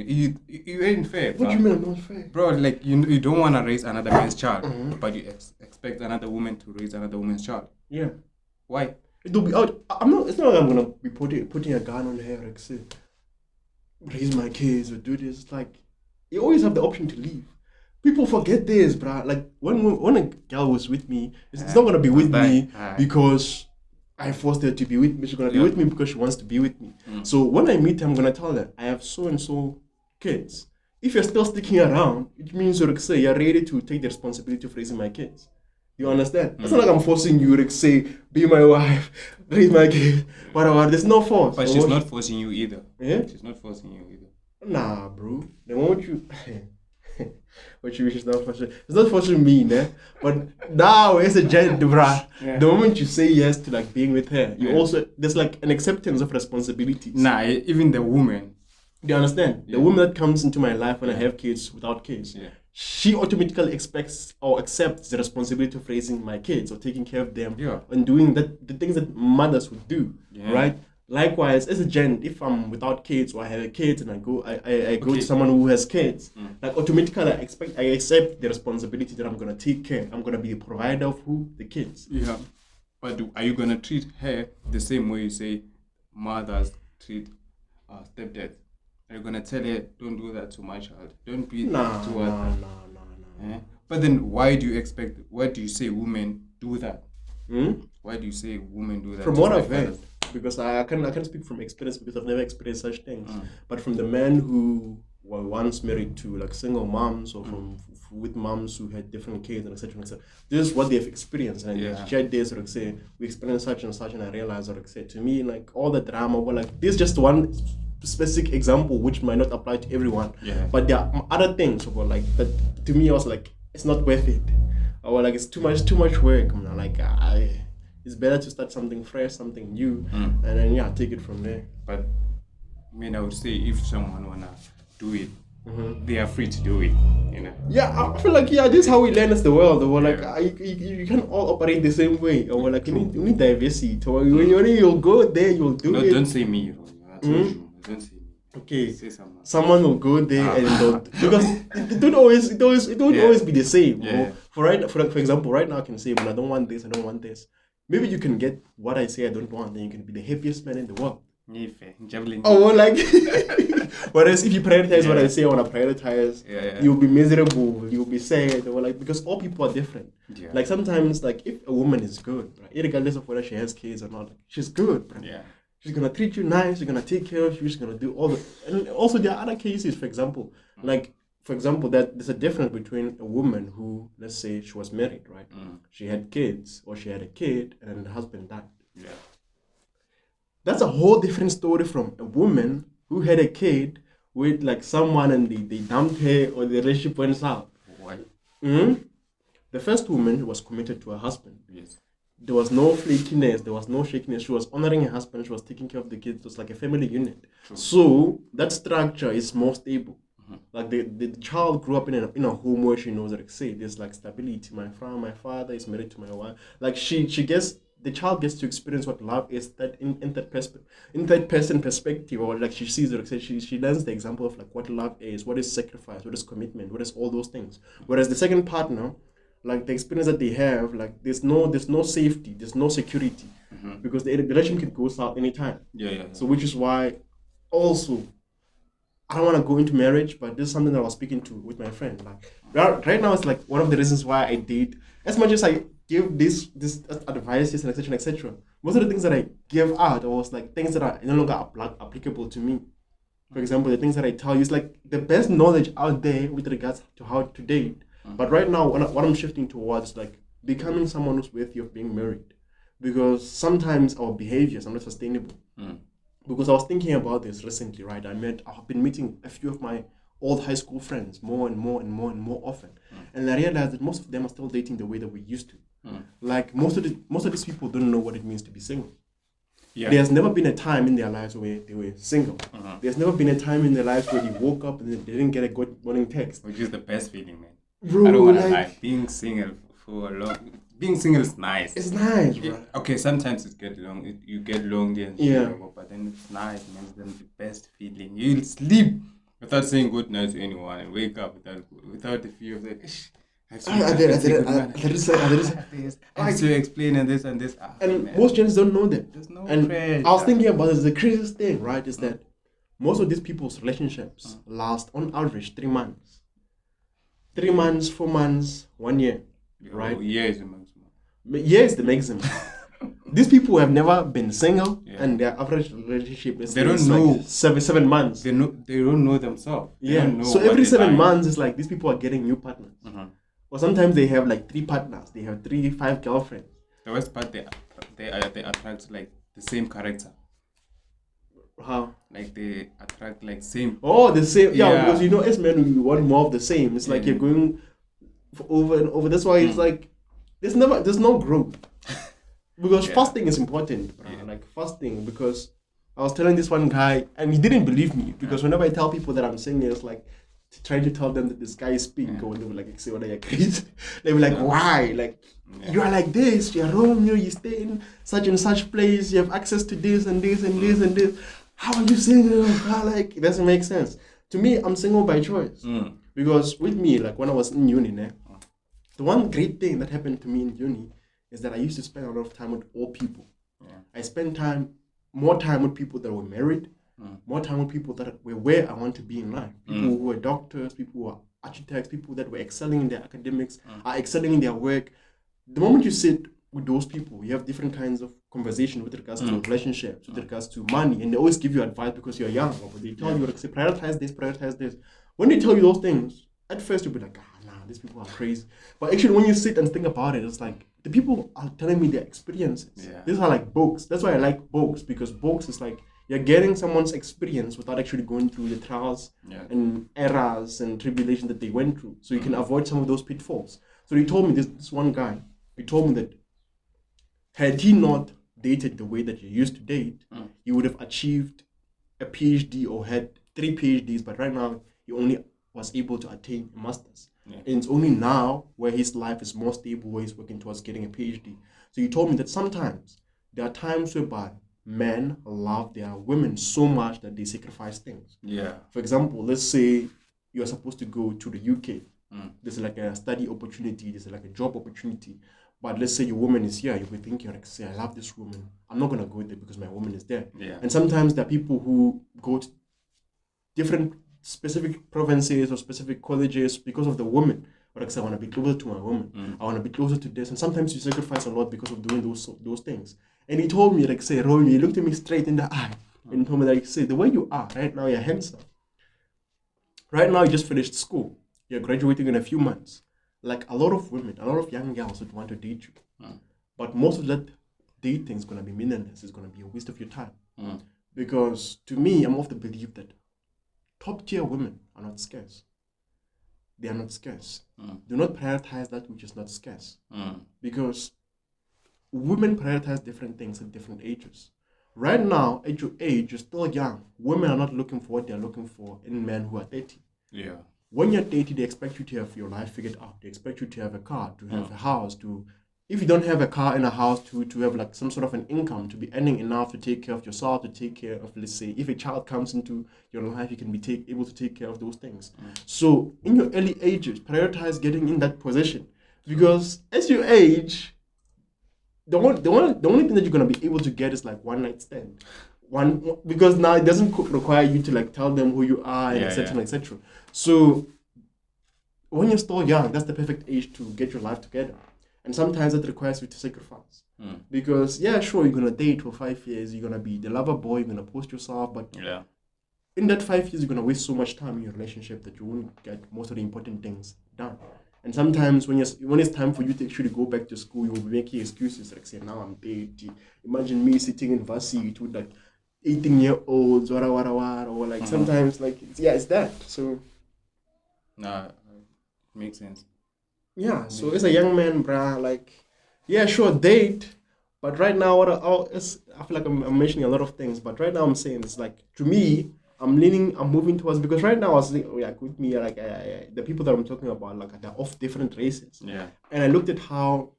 You ain't fair. What do you mean I'm not fair? Bro, like you don't want to raise another man's child, but you expect another woman to raise another woman's child. Yeah. Why? It'll be out. I'm not. It's not like I'm gonna be putting a gun on her, like say, raise my kids or do this. It's like you always have the option to leave. People forget this, bruh. Like when a girl was with me, it's not gonna be with me because I forced her to be with me. She's gonna be with me because she wants to be with me. So when I meet her, I'm gonna tell her I have so and so kids. If you're still sticking around, it means you're ready to take the responsibility of raising my kids. You understand? It's not like I'm forcing you to say, be my wife, raise my kid, whatever. There's no force. But she's not forcing you either. Yeah? She's not forcing you either. Nah, bro. Then won't you... what you wish is not forcing... It's not forcing me, né? But now it's a gent, bruh. Yeah. The moment you say yes to like being with her, you also... There's like an acceptance of responsibilities. Nah, even the woman... Do you understand? The woman that comes into my life when I have kids without kids, she automatically expects or accepts the responsibility of raising my kids or taking care of them and doing the things that mothers would do, right? Likewise, as a gent, if I'm without kids or I have a kid and I go to someone who has kids, like automatically I accept the responsibility that I'm gonna take care. I'm gonna be the provider of who? The kids. Yeah. But are you gonna treat her the same way you say mothers treat stepdads? Are you gonna tell her, don't do that to my child? Don't be towards her. No. But then why do you say women do that? Why do you say women do that? From what I've heard, because I can't speak from experience because I've never experienced such things. But from the men who were once married to like single moms or with moms who had different kids and etc. This is what they've experienced, and they shared this or say we experienced such and such, and I realized or say to me like all the drama, well like this is just one specific example which might not apply to everyone, but there are other things about like that to me I was like it's not worth it, or like it's too much work. I'm like it's better to start something fresh, something new, and then take it from there. But I mean, I would say if someone wanna do it, they are free to do it, you know. I feel like this is how we learn as the world. Or like you can't all operate the same way. Or like you need diversity. Or when you'll go there, you'll do it. Don't say me. Don't say me. Okay. Say someone will go there and don't, because it don't always be the same. Yeah. For example, right now I can say when I don't want this, I don't want this. Maybe you can get what I say I don't want, then you can be the happiest man in the world. Like whereas if you prioritize what I say I want to prioritize, you'll be miserable, you'll be sad, or like because all people are different. Like sometimes like if a woman is good, right, regardless of whether she has kids or not, she's good, right? She's gonna treat you nice, she's gonna take care of you, she's gonna do all the, and also there are other cases, for example, that there's a difference between a woman who, let's say she was married, right? She had kids, or she had a kid and the husband died. That's a whole different story from a woman who had a kid with like someone and they dumped her or the relationship went south. Why? The first woman was committed to her husband. Yes. There was no flakiness, there was no shakiness. She was honoring her husband, she was taking care of the kids. It was like a family unit. True. So that structure is more stable. Like the child grew up in a home where she knows, like say there's like stability. My father is married to my wife. Like the child gets to experience what love is, that in third person perspective, or like she sees it, she learns the example of like what love is, what is sacrifice, what is commitment, what is all those things. Whereas the second partner, like the experience that they have, like there's no safety, there's no security, because the relationship can go south anytime. So which is why also I don't want to go into marriage, but this is something that I was speaking to with my friend. Like right now, it's like one of the reasons why I date. As much as I give this advices and etc., most of the things that I give out was like things that are no longer applicable to me. For example, the things that I tell you is like the best knowledge out there with regards to how to date. But right now, what I'm shifting towards like becoming someone who's worthy of being married, because sometimes our behaviors are not sustainable. Because I was thinking about this recently, right? I've been meeting a few of my old high school friends more and more often, and I realized that most of them are still dating the way that we used to. Like most of these people don't know what it means to be single. There's never been a time in their lives where they were single. There's never been a time in their lives where they woke up and they didn't get a good morning text. Which is the best feeling, man. Bro, I don't want to lie. Being single being single is nice. It's nice, bro. Okay, sometimes you get lonely and shit, but then it's nice, man. It's the best feeling. You'll sleep without saying good night to anyone and wake up without the fear of like, I did I have to explain and this and this. And most gens don't know that. There's no And pressure. I was thinking about this, the craziest thing, right, is that most of these people's relationships last on average 3 months. 3 months, 4 months, 1 year, right? Yeah, is the maximum. Yeah, is the maximum. These people have never been single, and their average relationship is they don't know like 7 months. They don't know themselves. So every 7 months, it's like these people are getting new partners. Or sometimes they have like 3 partners. They have 5 girlfriends. The worst part, they attract like the same character. How? Like they attract like same. Oh, the same. Yeah, because you know, as men, we want more of the same. It's like you're going over and over. That's why it's like there's no growth. Because fasting is important, bro. Like fasting, because I was telling this one guy and he didn't believe me, because whenever I tell people that I'm single, it's like trying to tell them that this guy is pink, or they were like, say, what are you crazy? They were like, why? Like, you are like this, you're Romeo, you stay in such and such place, you have access to this and this and this and this. How are you single? Like, it doesn't make sense. To me, I'm single by choice. Because with me, like when I was in uni, the one great thing that happened to me in uni is that I used to spend a lot of time with old people. I spent more time with people that were married, more time with people that were where I want to be in life. People who were doctors, people who are architects, people that were excelling in their academics, are excelling in their work. The moment you sit with those people, you have different kinds of conversation with regards to relationships, with regards to money, and they always give you advice because you're young. Or they tell you, like, say, prioritize this. When they tell you those things, at first you'll be like, these people are crazy. But actually, when you sit and think about it, it's like the people are telling me their experiences. These are like books. That's why I like books, because books is like you're getting someone's experience without actually going through the trials and errors and tribulations that they went through. So you can avoid some of those pitfalls. So he told me this one guy, he told me that had he not dated the way that he used to date, he would have achieved a PhD or had 3 PhDs, but right now he only was able to attain a master's. And it's only now where his life is more stable, where he's working towards getting a PhD. So he told me that sometimes there are times whereby men love their women so much that they sacrifice things. For example, let's say you're supposed to go to the UK. There's like a study opportunity, there's like a job opportunity. But let's say your woman is here, you will think, you're like, say, I love this woman. I'm not going to go there because my woman is there. And sometimes there are people who go to different specific provinces or specific colleges because of the woman. Or like, say, I want to be closer to my woman. I want to be closer to this. And sometimes you sacrifice a lot because of doing those things. And he told me, like, say, Romy, he looked at me straight in the eye and told me, like, say, the way you are right now, you're handsome. Right now, you just finished school. You're graduating in a few months. Like, a lot of women, a lot of young girls would want to date you. But most of that dating is going to be meaningless. It's going to be a waste of your time. Because to me, I'm of the belief that top tier women are not scarce. They are not scarce. Do not prioritize that which is not scarce. Because women prioritize different things at different ages. Right now, at your age, you're still young. Women are not looking for what they're looking for in men who are 30. When you're 30, they expect you to have your life figured out. They expect you to have a car, to have a house, if you don't have a car and a house, to have like some sort of an income, to be earning enough to take care of yourself, to take care of, let's say, if a child comes into your life, you can be able to take care of those things. So in your early ages, prioritize getting in that position, because as you age, the only thing that you're gonna be able to get is like one night stand. Because now it doesn't require you to like tell them who you are and etc. So when you're still young, that's the perfect age to get your life together. And sometimes it requires you to sacrifice. Because, sure, you're going to date for 5 years, you're going to be the lover boy, you're going to post yourself, but in that 5 years, you're going to waste so much time in your relationship that you won't get most of the important things done. And sometimes when it's time for you to actually go back to school, you will be making excuses like, say, now I'm 30. Imagine me sitting in varsity with like 18-year-olds, or like sometimes, like, it's that. So, it makes sense. Yeah, so as a young man, bruh, like, sure, date, but right now, I feel like I'm mentioning a lot of things, but right now I'm saying it's like, to me, I'm moving towards, because right now I was like, with me, like, the people that I'm talking about, like, they're of different races. And I looked at how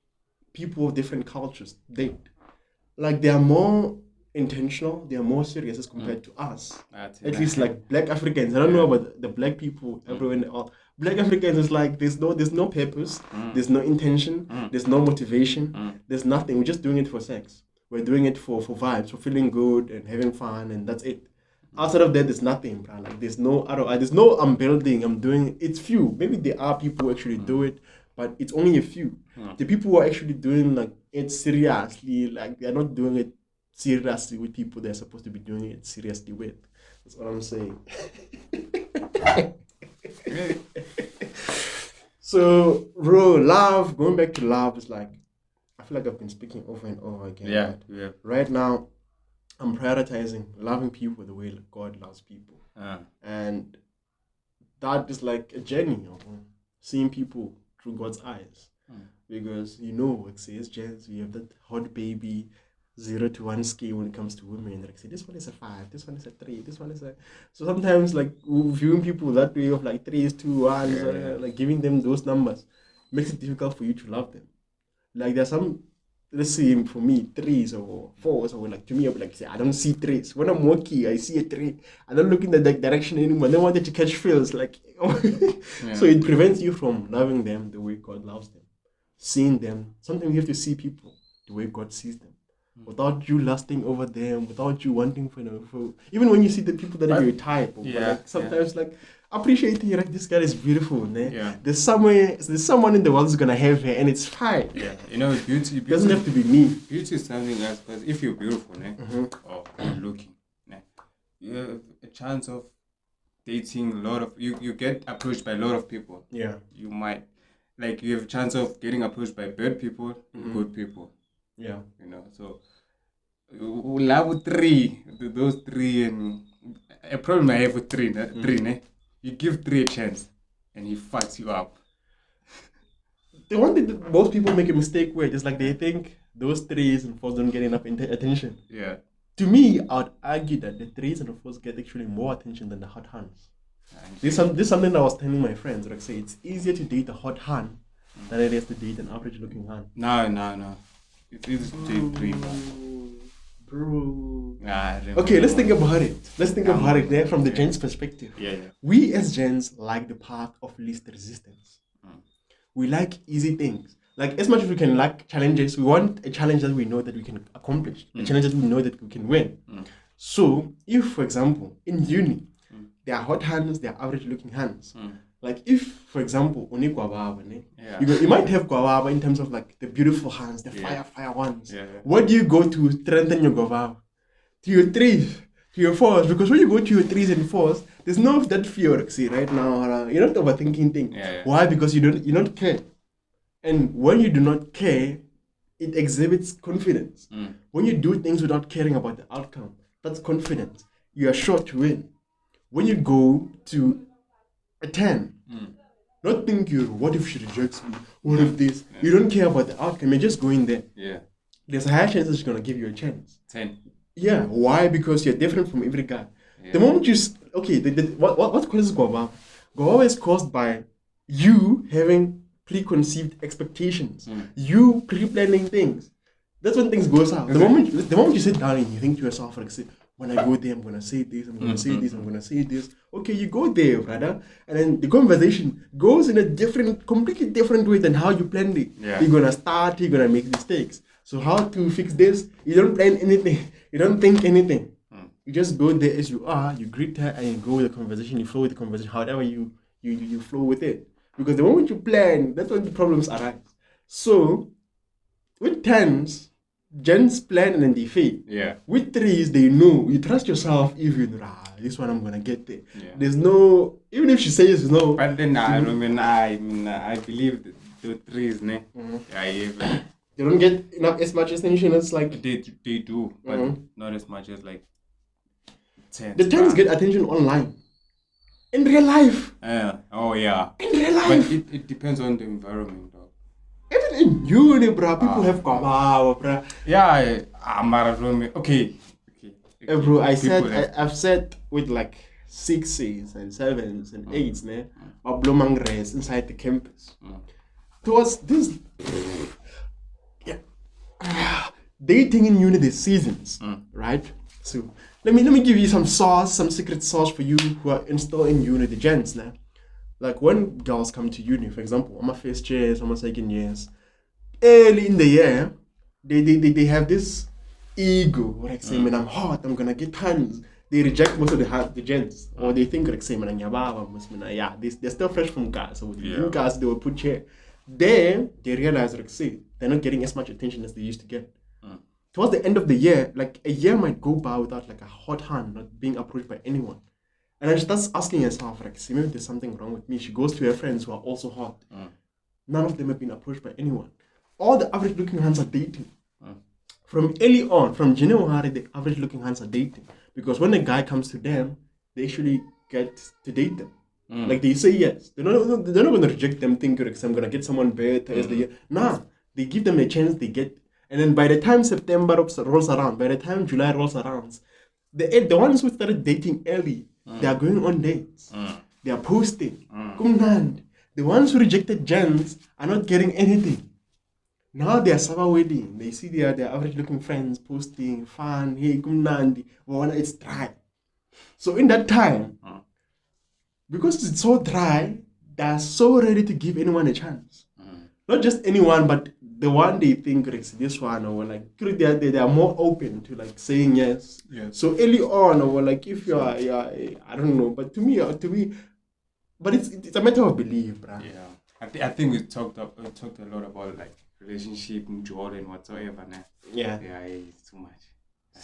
people of different cultures date. Like, they are more intentional, they are more serious as compared to us. At least, like, black Africans. I don't know about the black people everywhere in the world. Black Africans is like there's no purpose, there's no intention, there's no motivation, there's nothing. We're just doing it for sex. We're doing it for vibes, for feeling good and having fun, and that's it. Outside of that, there's nothing, bro. Like there's no ROI, there's no I'm building, I'm doing. It's few. Maybe there are people who actually do it, but it's only a few. The people who are actually doing like it seriously, like they're not doing it seriously with people they're supposed to be doing it seriously with. That's what I'm saying. So, bro, love, going back to love is like, I feel like I've been speaking over and over again. Yeah. Right now, I'm prioritizing loving people the way God loves people. And that is like a journey of seeing people through God's eyes. Because, like say, as gents, we have that hot baby 0 to 1 scale when it comes to women. Like say, this one is a 5, this one is a 3, this one is a... So sometimes like viewing people that way of like 3s, 2, 1s, like giving them those numbers makes it difficult for you to love them. Like there's some, let's say for me, 3s or 4s, or like to me, I'll be like, say, I don't see 3s. When I'm walking, I see a 3. I don't look in that direction anymore. I don't want it to catch feels like... So it prevents you from loving them the way God loves them. Seeing them. Sometimes you have to see people the way God sees them. Without you lusting over them, without you wanting for even when you see the people that are your type, like sometimes like appreciating like this girl is beautiful, né? There's someone in the world who's gonna have her and it's fine. Beauty doesn't have to be me. Beauty is something else, because if you're beautiful, or good looking, you have a chance of dating a lot of you get approached by a lot of people. You might you have a chance of getting approached by bad people and good people. So love 3, those 3, and a problem I have with 3, you give 3 a chance and he fucks you up. The one thing that most people make a mistake with is like they think those 3s and 4s don't get enough attention. To me, I would argue that the 3s and the 4s get actually more attention than the hot hands. This is something I was telling my friends. Like say, it's easier to date a hot hand than it is to date an average looking hand. No. It's easy to date 3, bro. Okay, let's think about it. There from the gents' perspective. We as gents like the path of least resistance. We like easy things. Like as much as we can like challenges, we want a challenge that we know that we can accomplish. A challenge that we know that we can win. So if, for example, in uni, there are hot hands, there are average looking hands. Like if, for example, you might have guava in terms of like the beautiful hands, the fire ones. What do you go to strengthen your guava? To your 3s, to your 4s, because when you go to your 3s and 4s, there's no of that fear. See, right now, you're not overthinking things. Why? Because you don't care. And when you do not care, it exhibits confidence. When you do things without caring about the outcome, that's confidence. You are sure to win. When you go to a 10, not thinking, what if she rejects me? What if this? You don't care about the outcome. You're just going there. There's a high chance that she's going to give you a chance. 10. Yeah. Why? Because you're different from every guy. The moment you... what causes guava? Guava is caused by you having preconceived expectations. You pre-planning things. That's when things go south. The moment you sit down and you think to yourself, like, say, when I go there, I'm going to say this, I'm going to say this, I'm going to say this. Okay, you go there, brother. And then the conversation goes in a completely different way than how you planned it. You're going to start, you're going to make mistakes. So how to fix this? You don't plan anything. You don't think anything. You just go there as you are, you greet her, and you go with the conversation, you flow with the conversation, however you flow with it. Because the moment you plan, that's when the problems arise. So, with 10s, gents plan and then they fail. With 3s, they know. You trust yourself even, this one I'm going to get there. There's no, even if she says no. But then I believe the 3s, they don't get enough as much attention as like... They do, but not as much as like 10s. The 10s get attention online. In real life. In real life. But it depends on the environment, though. Even in uni, bro, people have guava, bro. Okay. Bro, I've said with like 6s and 7s and 8s, Oblomang race inside the campus. Towards this dating in uni, there's seasons, right? So let me give you some secret sauce for you who are still in uni, the gents, Like when girls come to uni, for example, I'm a first year, I'm a second years. Early in the year, they have this ego, like saying, man, I'm hot, I'm gonna get tons. They reject most of the gents, or they think like saying, man, yeah, they're still fresh from cars, so in cars they will put chair. Then they realize, like, say, they're not getting as much attention as they used to get. Towards the end of the year, like a year might go by without like a hot hand not being approached by anyone. And then she starts asking herself, like, see, maybe there's something wrong with me. She goes to her friends who are also hot. None of them have been approached by anyone. All the average looking hands are dating. From early on, from January, the average looking hands are dating. Because when a guy comes to them, they actually get to date them. Like they say yes. They're not going to reject them thinking like, I'm going to get someone better as the year. Nah, they give them a chance, they get. And then by the time September rolls around, by the time July rolls around, the ones who started dating early, they are going on dates. They are posting. The ones who rejected gens are not getting anything. Now they are summer wedding. They see their average looking friends posting, fun, hey, kumnandi, it's dry. So in that time, because it's so dry, they're so ready to give anyone a chance. Not just anyone, but the one they think it's this one, or like they are more open to like saying yes. So early on, or like if you are, I don't know, but to me, but it's a matter of belief, bruh. I think we talked a lot about like relationship, mutual and whatsoever. Nah. Yeah, it's too much.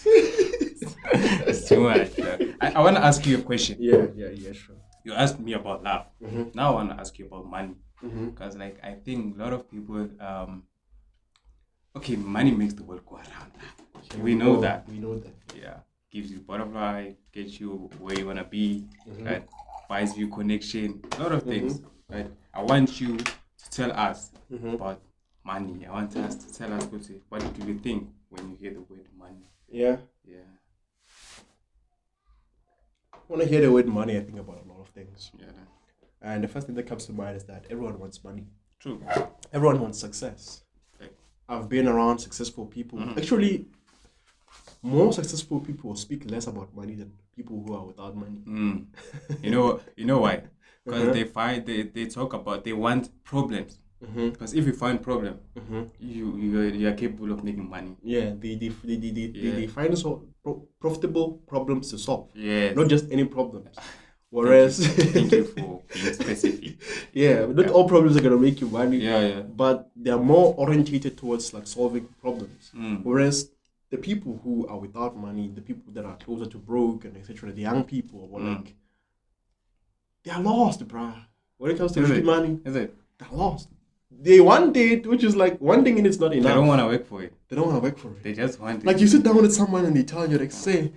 It's too much. I want to ask you a question. Yeah, sure. You asked me about love. Now I want to ask you about money. Because like I think a lot of people money makes the world go around. We know that. Yeah. Gives you butterfly, gets you where you wanna be, right? Buys you connection, a lot of things. Right? I want you to tell us about money. I want us to tell us what do you think when you hear the word money? Yeah. When I hear the word money, I think about a lot of things. And the first thing that comes to mind is that everyone wants money. True. Everyone wants success. I've been around successful people. Actually, more successful people speak less about money than people who are without money. You know why? Because they talk about, they want problems. Because if you find problem, you are capable of making money. Yeah, they find profitable problems to solve. Yes. Not just any problems. Whereas thank you for being specific. Not all problems are gonna make you money. But they are more orientated towards like solving problems. Whereas the people who are without money, the people that are closer to broke and etc., the young people, like they are lost, bruh. When it comes to money, they're lost. They want it, which is like one thing, and it's not enough. They don't want to work for it. They just want it. Like you sit down with someone and they tell you, like, say,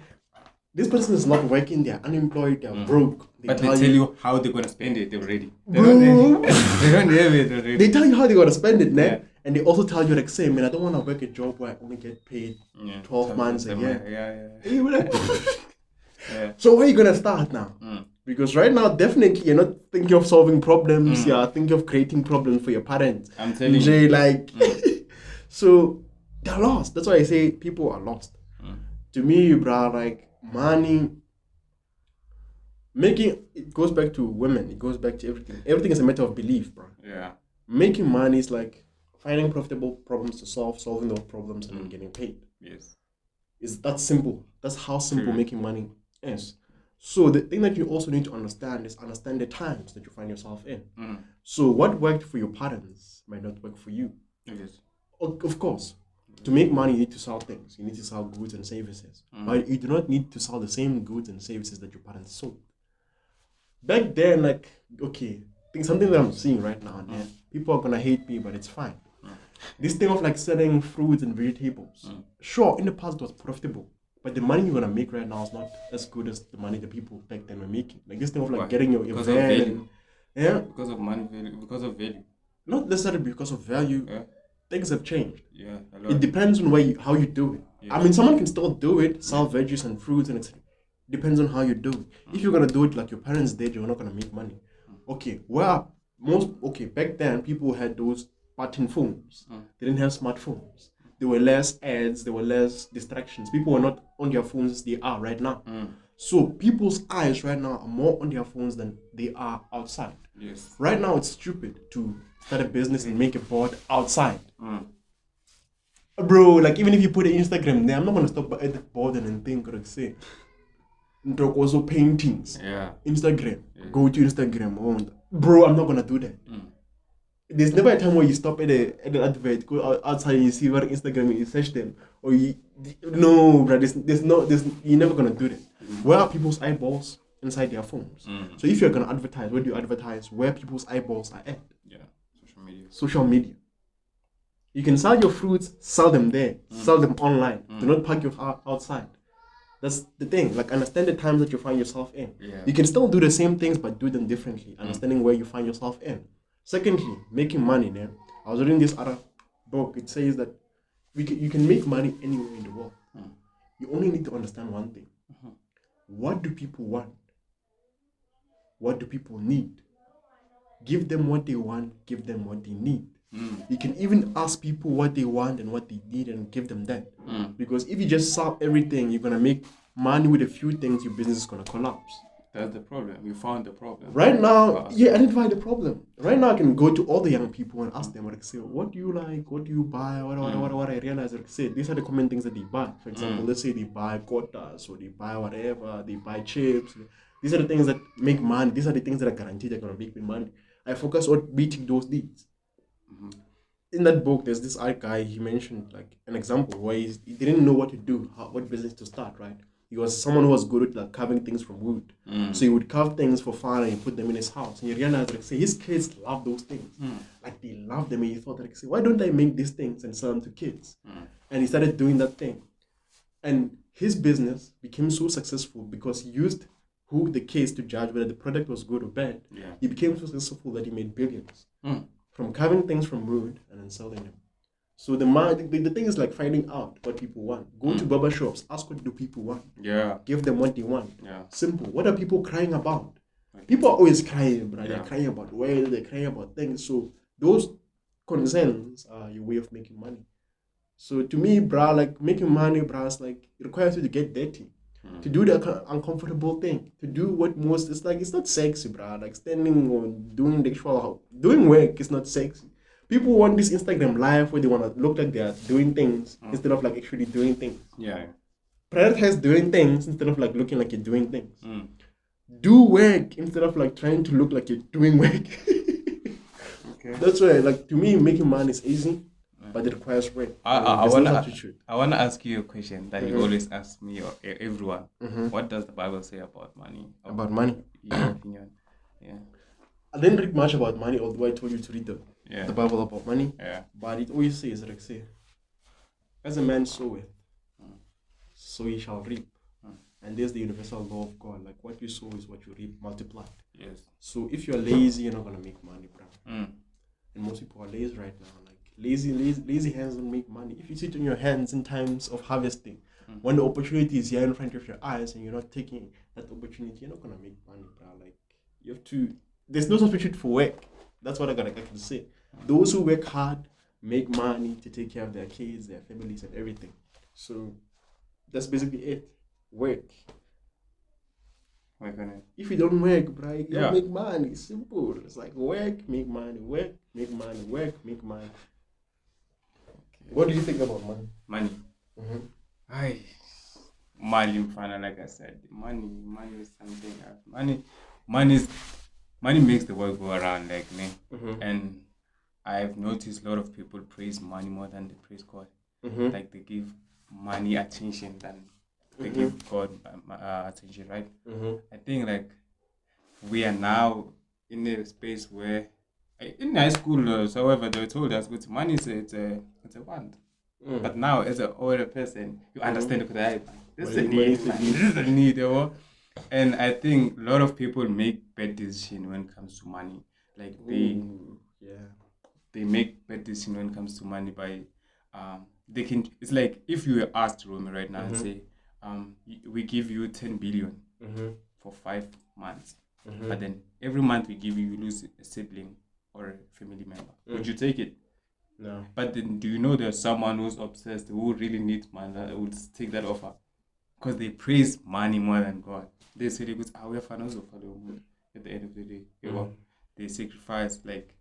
this person is not working, they're unemployed, they're broke. But they tell you how they're going to spend it already. They don't have it already. They tell you how they're going to spend it, ne? And they also tell you, like, say, man, I don't want to work a job where I only get paid 12 months a year. So where are you going to start now? Because right now, definitely, you're not thinking of solving problems. You're thinking of creating problems for your parents. I'm telling you. Like, so they're lost. That's why I say people are lost. To me, bro, like, money, it goes back to women. It goes back to everything. Everything is a matter of belief, bro. Making money is like finding profitable problems to solving those problems, and then getting paid. It's that simple. That's how simple making money is. So the thing that you also need to understand the times that you find yourself in. So what worked for your parents might not work for you. Of course, to make money, you need to sell things. You need to sell goods and services. But you do not need to sell the same goods and services that your parents sold. Back then, like, something that I'm seeing right now, people are going to hate me, but it's fine. This thing of like selling fruits and vegetables. Sure, in the past it was profitable. But the money you're going to make right now is not as good as the money the people back then were making. Like this thing of like getting your because van. Of value. Because of money value. Because of value. Not necessarily because of value. Things have changed. A lot. It depends on how you do it. I mean, someone can still do it, sell veggies and fruits, and it depends on how you do it. If you're going to do it like your parents did, you're not going to make money. Back then, people had those button phones. They didn't have smartphones. There were less ads, there were less distractions. People were not on their phones as they are right now. So people's eyes right now are more on their phones than they are outside. Yes. Right now, it's stupid to start a business and make a board outside. Bro, like even if you put an Instagram there, I'm not gonna stop at the board and think or say. Also paintings. Yeah. Instagram. Go to Instagram. Bro, I'm not gonna do that. There's never a time where you stop at an advert, go outside and you see what Instagram you search them. Or no, bro, you're never gonna do that. Where are people's eyeballs? Inside their phones. So if you're gonna advertise, where do you advertise? Where people's eyeballs are at? Yeah. Social media. You can sell your fruits, sell them there, sell them online. Do not park your car outside. That's the thing. Like, understand the times that you find yourself in. Yeah. You can still do the same things, but do them differently. Understanding where you find yourself in. Secondly, making money. Man. I was reading this other book. It says that you can make money anywhere in the world. You only need to understand one thing. What do people want? What do people need? Give them what they want. Give them what they need. You can even ask people what they want and what they need and give them that. Because if you just solve everything, you're going to make money with a few things, your business is going to collapse. That's the problem. You found the problem. Right now, identify the problem. Right now, I can go to all the young people and ask them, like, say, what do you like? What do you buy? What I realize, like, say, these are the common things that they buy. For example, let's say they buy quotas or they buy whatever, they buy chips. These are the things that make money. These are the things that are guaranteed they're going to make me money. I focus on meeting those needs. In that book, there's this other guy, he mentioned like an example where he didn't know what to do, what business to start, right? He was someone who was good at like carving things from wood. So he would carve things for fun and he put them in his house. And he realized, like, say, his kids love those things. Like, they love them. And he thought, like, say, why don't I make these things and sell them to kids? And he started doing that thing. And his business became so successful because he used the kids to judge whether the product was good or bad. Yeah. He became so successful that he made billions. From carving things from wood and then selling them. So the thing is like finding out what people want. Go to barber shops, ask what do people want. Yeah. Give them what they want. Yeah. Simple. What are people crying about? People are always crying, bro. They're crying about weather, they're crying about things. So those concerns are your way of making money. So to me, bro, like making money, bro, is like it requires you to get dirty. To do the uncomfortable thing, to do what most, it's like, it's not sexy, bro. Like standing or doing the actual, doing work is not sexy. People want this Instagram life where they want to look like they are doing things instead of like actually doing things. Yeah. Prioritize doing things instead of like looking like you're doing things. Do work instead of like trying to look like you're doing work. Okay. That's why, like, to me, making money is easy. But it requires work. I want to ask you a question that you always ask me or everyone. What does the Bible say about money? About money? In your opinion. Yeah. I didn't read much about money, although I told you to read the Bible about money. Yeah. But it always says, like, say, as a man soweth, so he shall reap. And there's the universal law of God. Like, what you sow is what you reap, multiplied. Yes. So if you're lazy, you're not going to make money, bro. And most people are lazy right now. Like, lazy hands don't make money. If you sit on your hands in times of harvesting, when the opportunity is here in front of your eyes and you're not taking that opportunity, you're not gonna make money, bro. Like, you have to. There's no substitute for work. That's what I gotta say. Those who work hard make money to take care of their kids, their families, and everything. So that's basically it. Work. If you don't work, bro, you don't make money. It's simple. It's like work, make money, work, make money, work, make money. What do you think about money? Money. Money, like I said, money is something else. Money makes the world go around, like me. And I've noticed a lot of people praise money more than they praise God. Like, they give money attention than they give God attention, right? I think like we are now in a space where in high school, however, they told us good money is it's a want. But now as an older person, you understand because this is a need, and I think a lot of people make bad decisions when it comes to money. Like they make bad decisions when it comes to money by they can. It's like if you were asked, Romy, right now and say, we give you 10 billion for 5 months, but then every month we give you lose a sibling or a family member. Would you take it? No. But then do you know there's someone who's obsessed, who really needs money, that would take that offer? because they praise money more than God. They say they go, we are financial for the woman at the end of the day. You know, they sacrifice. Like,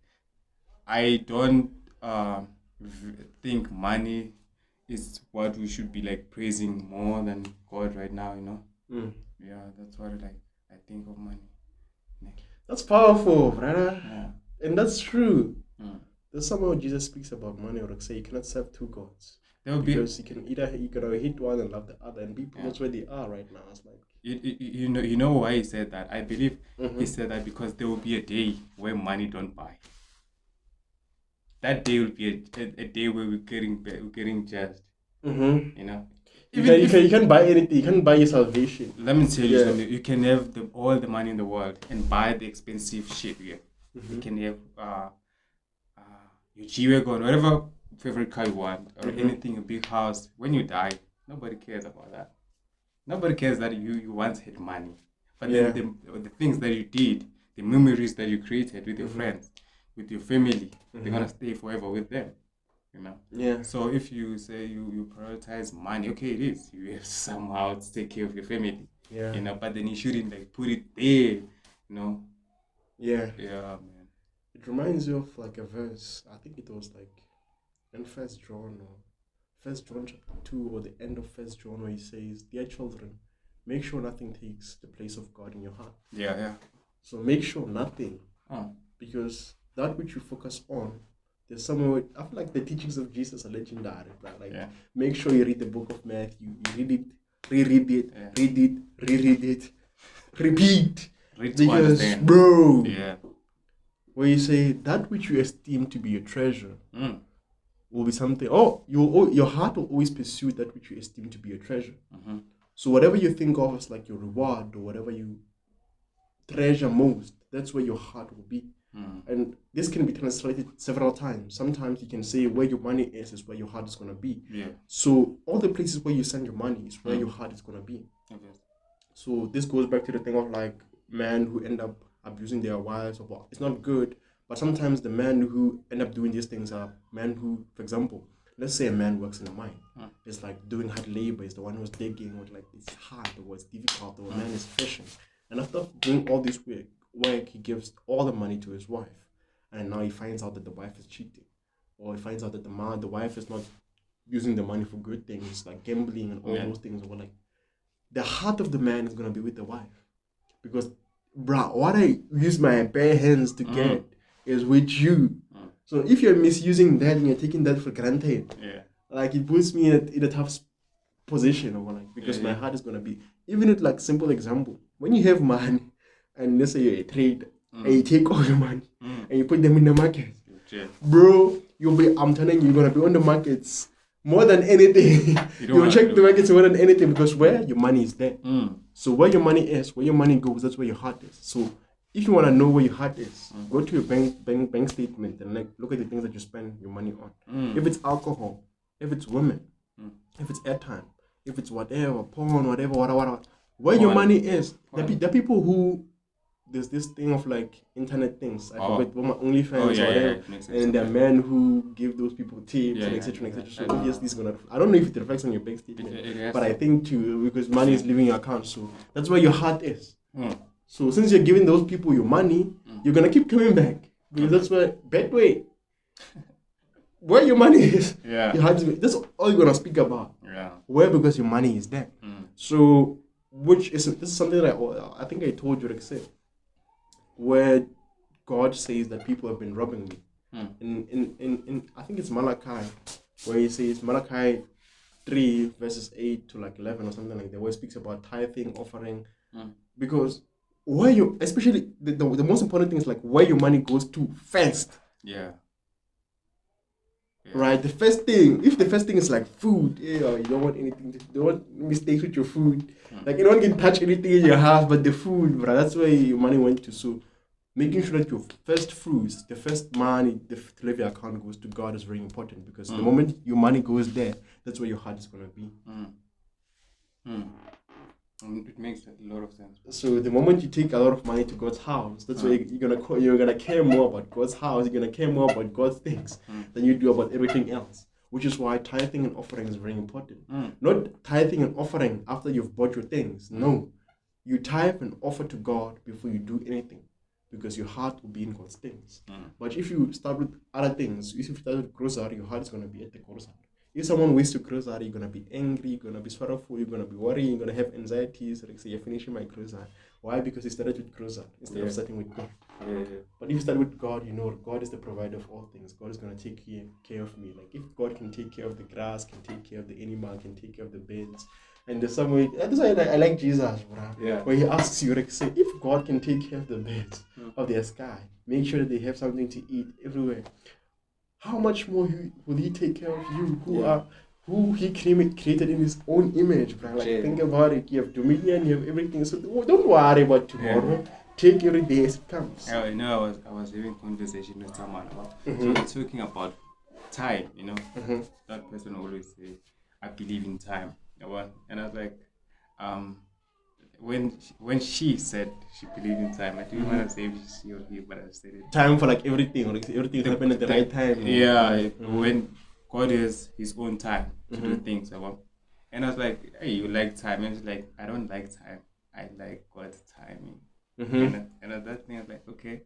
I don't think money is what we should be like praising more than God right now. You know. Yeah, that's what I think of money. That's powerful, brother. Yeah. And that's true. There's somewhere Jesus speaks about money, or say you cannot serve two gods. Because you can hate one and love the other, and people that's where they are right now. It's like you know why he said that? I believe he said that because there will be a day where money don't buy. That day will be a day where we're getting judged. You know. You can't buy anything. You can't buy your salvation. Let me tell you something. You can have all the money in the world and buy the expensive shit here. You can have your G-Wagon, whatever favorite car you want, or anything, a big house. When you die, nobody cares about that. Nobody cares that you once had money. But then the things that you did, the memories that you created with your friends, with your family, they're going to stay forever with them. You know? Yeah. So if you say you prioritize money, okay, it is. You have somehow to take care of your family. Yeah. You know, but then you shouldn't like put it there, you know. Yeah. Yeah, man. It reminds you of like a verse. I think it was like in First John chapter 2 or the end of First John, where he says, "Dear children, make sure nothing takes the place of God in your heart." Yeah. So make sure nothing, because that which you focus on, there's somewhere. I feel like the teachings of Jesus are legendary, right? Like, make sure you read the book of Matthew. You read it, reread it, read it, reread it, repeat. Because, bro, where you say that which you esteem to be a treasure will be something. Your heart will always pursue that which you esteem to be a treasure. So whatever you think of as like your reward, or whatever you treasure most, that's where your heart will be. And this can be translated several times. Sometimes you can say where your money is where your heart is going to be. So all the places where you send your money is where your heart is going to be. So this goes back to the thing of like men who end up abusing their wives, or it's not good. But sometimes the men who end up doing these things are men who, for example, let's say a man works in a mine. It's like doing hard labor. It's the one who's digging, or like it's hard, or it's difficult, or a man is fishing. And after doing all this work, he gives all the money to his wife. And now he finds out that the wife is cheating. Or he finds out that the wife is not using the money for good things, like gambling and all those things. Or like, the heart of the man is going to be with the wife. Because, bruh, what I use my bare hands to get is with you. So if you're misusing that and you're taking that for granted, like, it puts me in a tough position, or like, because my heart is going to be, even with like simple example, when you have money and let's say you're a trader and you take all your money and you put them in the market, bro, I'm telling you, you're going to be on the markets more than anything. You'll check the markets more than anything, because where your money is there. So where your money is, where your money goes, that's where your heart is. So if you want to know where your heart is, go to your bank statement and like look at the things that you spend your money on. If it's alcohol, if it's women, if it's airtime, if it's whatever, porn, whatever. Where your money is, the people who, there's this thing of like internet things. I forget, OnlyFans or whatever. And there are men who give those people tips and etc. So obviously it's gonna. I don't know if it reflects on your bank statement, but I think too, because money is leaving your account. So that's where your heart is. So since you're giving those people your money, you're gonna keep coming back, because that's where bad way. Where your money is, your heart is. That's all you're gonna speak about. Where, because your money is there. So this is something that I think I told you, like I said, where God says that people have been robbing me. In I think it's Malachi, where he says, Malachi 3 verses 8 to like 11 or something like that, where he speaks about tithing, offering. Because where you, especially the most important thing is like where your money goes to first. Right, the first thing, if the first thing is like food, you don't want anything, don't want mistakes with your food. Like, you don't get touch anything in your house but the food, bro. That's where your money went to. So making sure that your first fruits, the first money, the delivery account goes to God is very important, because the moment your money goes there, that's where your heart is going to be. It makes a lot of sense. So the moment you take a lot of money to God's house, that's where you're gonna care more about God's house. You're gonna care more about God's things than you do about everything else. which is why tithing and offering is very important. Not tithing and offering after you've bought your things. No, you tithe and offer to God before you do anything, because your heart will be in God's things. But if you start with other things, if you start with grocery, your heart is going to be at the grocery. If someone wastes your grocery, you're going to be angry, you're going to be sorrowful, you're going to be worried, you're going to have anxieties. Like, say, you're finishing my grocery. Why? Because you started with grocery instead of starting with God. But if you start with God, you know God is the provider of all things. God is going to take care of me. Like, if God can take care of the grass, can take care of the animal, can take care of the birds, and there's some way, that's why I like Jesus, bro. Where he asks you, like, say, if God can take care of the birds of their sky, make sure that they have something to eat everywhere, how much more will he take care of you, who he created in his own image, bro? Like, think about it. You have dominion, you have everything. So don't worry about tomorrow. Take every day as it comes. I was having a conversation with someone about, so we're talking about time, that person always say, I believe in time. And I was like, when she said she believed in time, I didn't want to say she or he, but I said it. Time for like everything, or like everything happened at the right time. When God has his own time to do things. And I was like, hey, you like time? And she's like, I don't like time. I like God's timing. And at that thing, I was like, okay,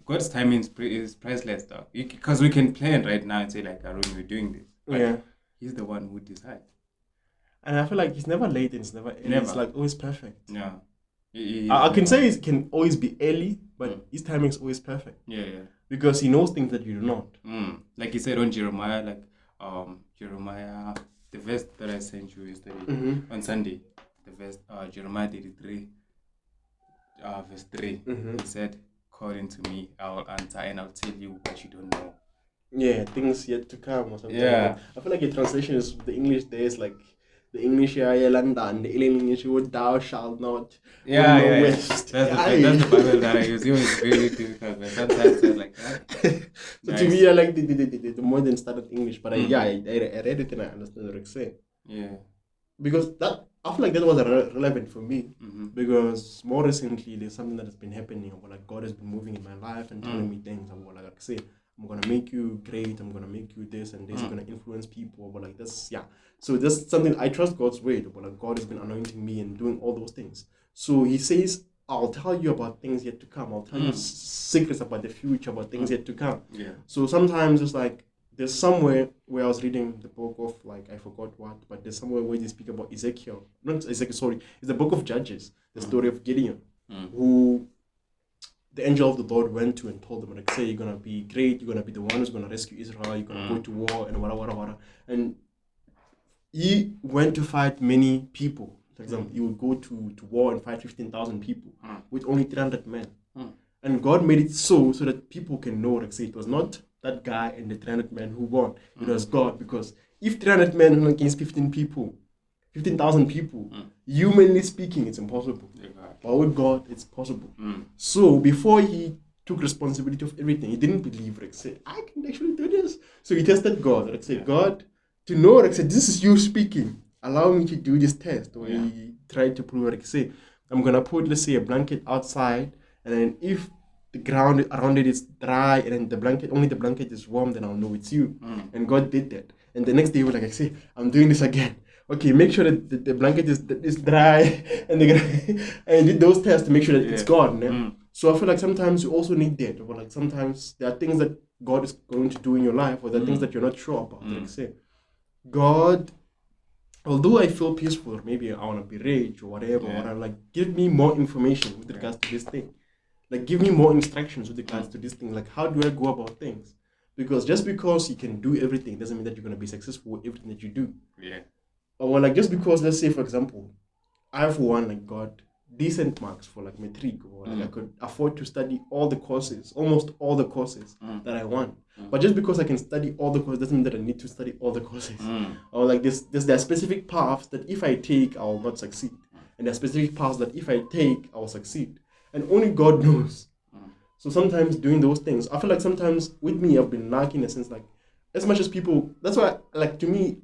God's timing is priceless, though. Because we can plan right now and say, like, Aaron, we're doing this. But he's the one who decides. And I feel like he's never late and it's never early. It's like always perfect. Yeah. I can say it can always be early, but his timing is always perfect. Because he knows things that you do not. Like he said on Jeremiah, Jeremiah, the verse that I sent you yesterday on Sunday, the verse Jeremiah 33, verse 3. He said, "Call into me, I will answer, and I'll tell you what you don't know." Yeah, things yet to come or something. Like I feel like the translation is the English there is like the English here, London, the alien English would thou shalt not. West. That's the Bible that I use. It was very difficult, but sometimes I like that. So to me, I like the modern standard English, but I read it and I understand what it's saying. Because I feel like that was relevant for me, because more recently there's something that has been happening about like God has been moving in my life and telling me things about like I say, I'm gonna make you great, I'm gonna make you this and this, I'm gonna influence people, but like this, So that's something I trust God's way, but like God has been anointing me and doing all those things. So he says, I'll tell you about things yet to come. I'll tell you secrets about the future, about things yet to come. So sometimes it's like there's somewhere where I was reading the book of like I forgot what, but there's somewhere where they speak about Ezekiel. Not Ezekiel, sorry. It's the book of Judges, the story of Gideon, who the angel of the Lord went to and told them, like, say, you're gonna be great, you're gonna be the one who's gonna rescue Israel, you're gonna go to war and whatever. And he went to fight many people. For example, he would go to war and fight 15,000 people with only 300 men. And God made it so that people can know, like, say, it was not that guy and the 300 men who won. It was God, because if 300 men against 15,000 people, humanly speaking, it's impossible. But with God, it's possible. So before he took responsibility of everything, he didn't believe, like, say, I can actually do this. So he tested God, like, say, God, to know, like, say, this is you speaking, allow me to do this test. Or he tried to prove, like, say, I'm gonna put, let's say, a blanket outside, and then if the ground around it is dry and then only the blanket is warm, then I'll know it's you. And God did that. And the next day he was like, I say, I'm doing this again. Okay, make sure that the blanket is dry and and did those tests to make sure that it's God. So I feel like sometimes you also need that. Or like sometimes there are things that God is going to do in your life, or there are things that you're not sure about. Like say, God, although I feel peaceful, or maybe I want to be rich or whatever, or like give me more information with regards to this thing. Like give me more instructions with regards to this thing. Like how do I go about things? Because just because you can do everything doesn't mean that you're going to be successful with everything that you do. Or like just because, let's say for example, I've won like got decent marks for like matric, or like I could afford to study all the courses, almost all the courses that I want. But just because I can study all the courses doesn't mean that I need to study all the courses. Or like there are specific paths that if I take, I will not succeed. And there are specific paths that if I take, I will succeed. And only God knows. So sometimes doing those things, I feel like sometimes with me, I've been lacking in a sense like, as much as people, that's why like to me,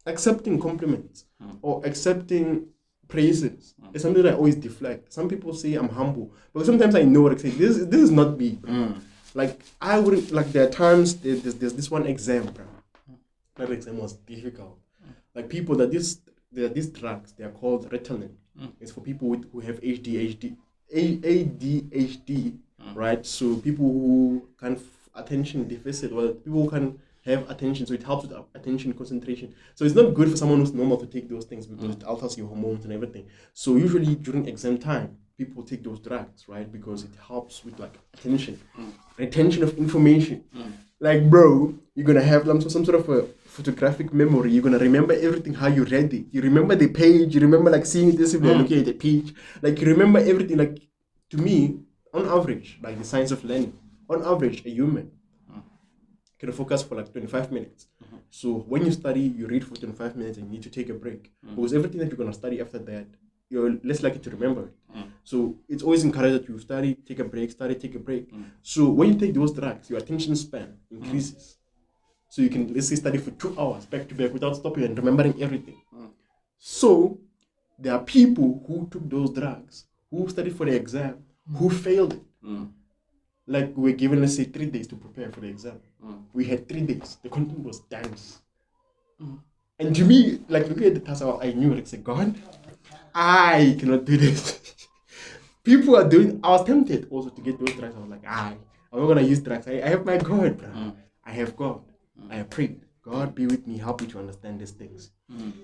accepting compliments or accepting praises is something that I always deflect. Some people say I'm humble, but sometimes I know, like, say, this is not me. Like, I wouldn't, like, there are times, there's this one exam, bro. final exam was difficult. Like people there are these drugs, they are called Ritalin. It's for people who have ADHD, right? So people who can attention deficit, or people who can have attention, so it helps with attention concentration. So it's not good for someone who's normal to take those things because it alters your hormones and everything. So usually during exam time, people take those drugs, right? Because it helps with like attention, retention of information. Like, bro, you're gonna have some sort of a photographic memory. You're gonna remember everything how you read it. You remember the page. You remember like seeing this if you're looking at the page. Like you remember everything. Like to me, on average, like the science of learning, on average, a human can focus for like 25 minutes. So when you study, you read for 25 minutes and you need to take a break. Because everything that you're going to study after that, you're less likely to remember it. So it's always encouraged that you study, take a break, study, take a break. So when you take those drugs, your attention span increases. So you can, let's say, study for 2 hours back to back without stopping and remembering everything. So there are people who took those drugs, who studied for the exam, who failed it. Like we were given, let's say, 3 days to prepare for the exam. We had 3 days. The content was dense. And to me, like looking at the task, I knew, like, say, God, I cannot do this. People are doing. I was tempted also to get those drugs. I was like, I'm not gonna use drugs. I have my God, bro. I have God. I have prayed. God, be with me. Help me to understand these things.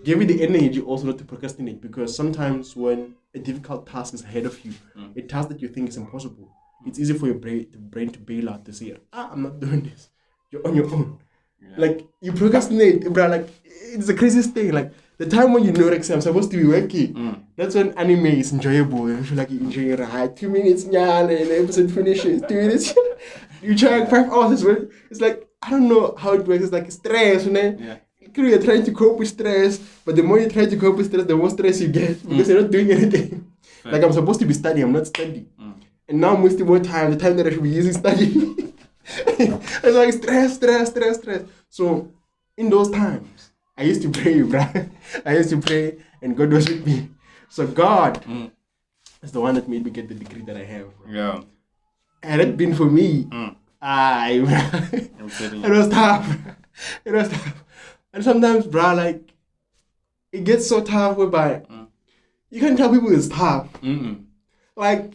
Give me the energy also not to procrastinate, because sometimes when a difficult task is ahead of you, a task that you think is impossible, it's easy for your brain to bail out, to say, I'm not doing this. You're on your own. Yeah. Like, you procrastinate, bro. Like, it's the craziest thing. Like, the time when you know, like, I'm supposed to be working, that's when anime is enjoyable. You feel like you enjoy it. Right? 2 minutes, and the episode finishes. 2 minutes. You try like 5 hours as well. It's like, I don't know how it works. It's like stress, you know? Yeah. You're trying to cope with stress, but the more you try to cope with stress, the more stress you get because you're not doing anything. Fair. Like, I'm supposed to be studying, I'm not studying. And now I'm wasting more time, the time that I should be using studying. It's like stress. So in those times, I used to pray, bro. I used to pray and God was with me. So God is the one that made me get the degree that I have, bro. Yeah. Had it been for me, it was tough. It was tough. And sometimes, bro, like, it gets so tough whereby you can't tell people it's tough. Like,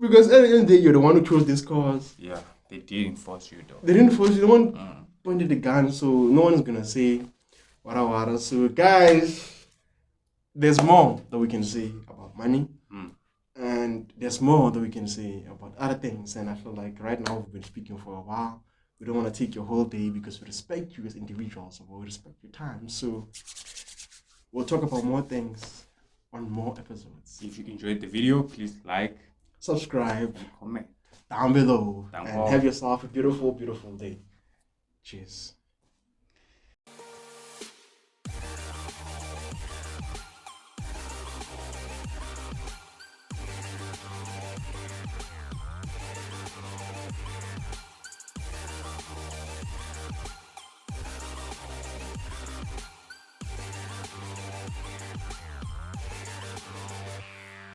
because at the end of the day, you're the one who chose this course. Yeah, they didn't force you though. They didn't force you. No one pointed the gun, so no one's gonna say wada. So guys, there's more that we can say about money, and there's more that we can say about other things. And I feel like right now we've been speaking for a while. We don't want to take your whole day because we respect you as individuals, or we respect your time. So we'll talk about more things on more episodes. If you enjoyed the video, please like, subscribe, and comment down below, and have yourself a beautiful, beautiful day. Cheers.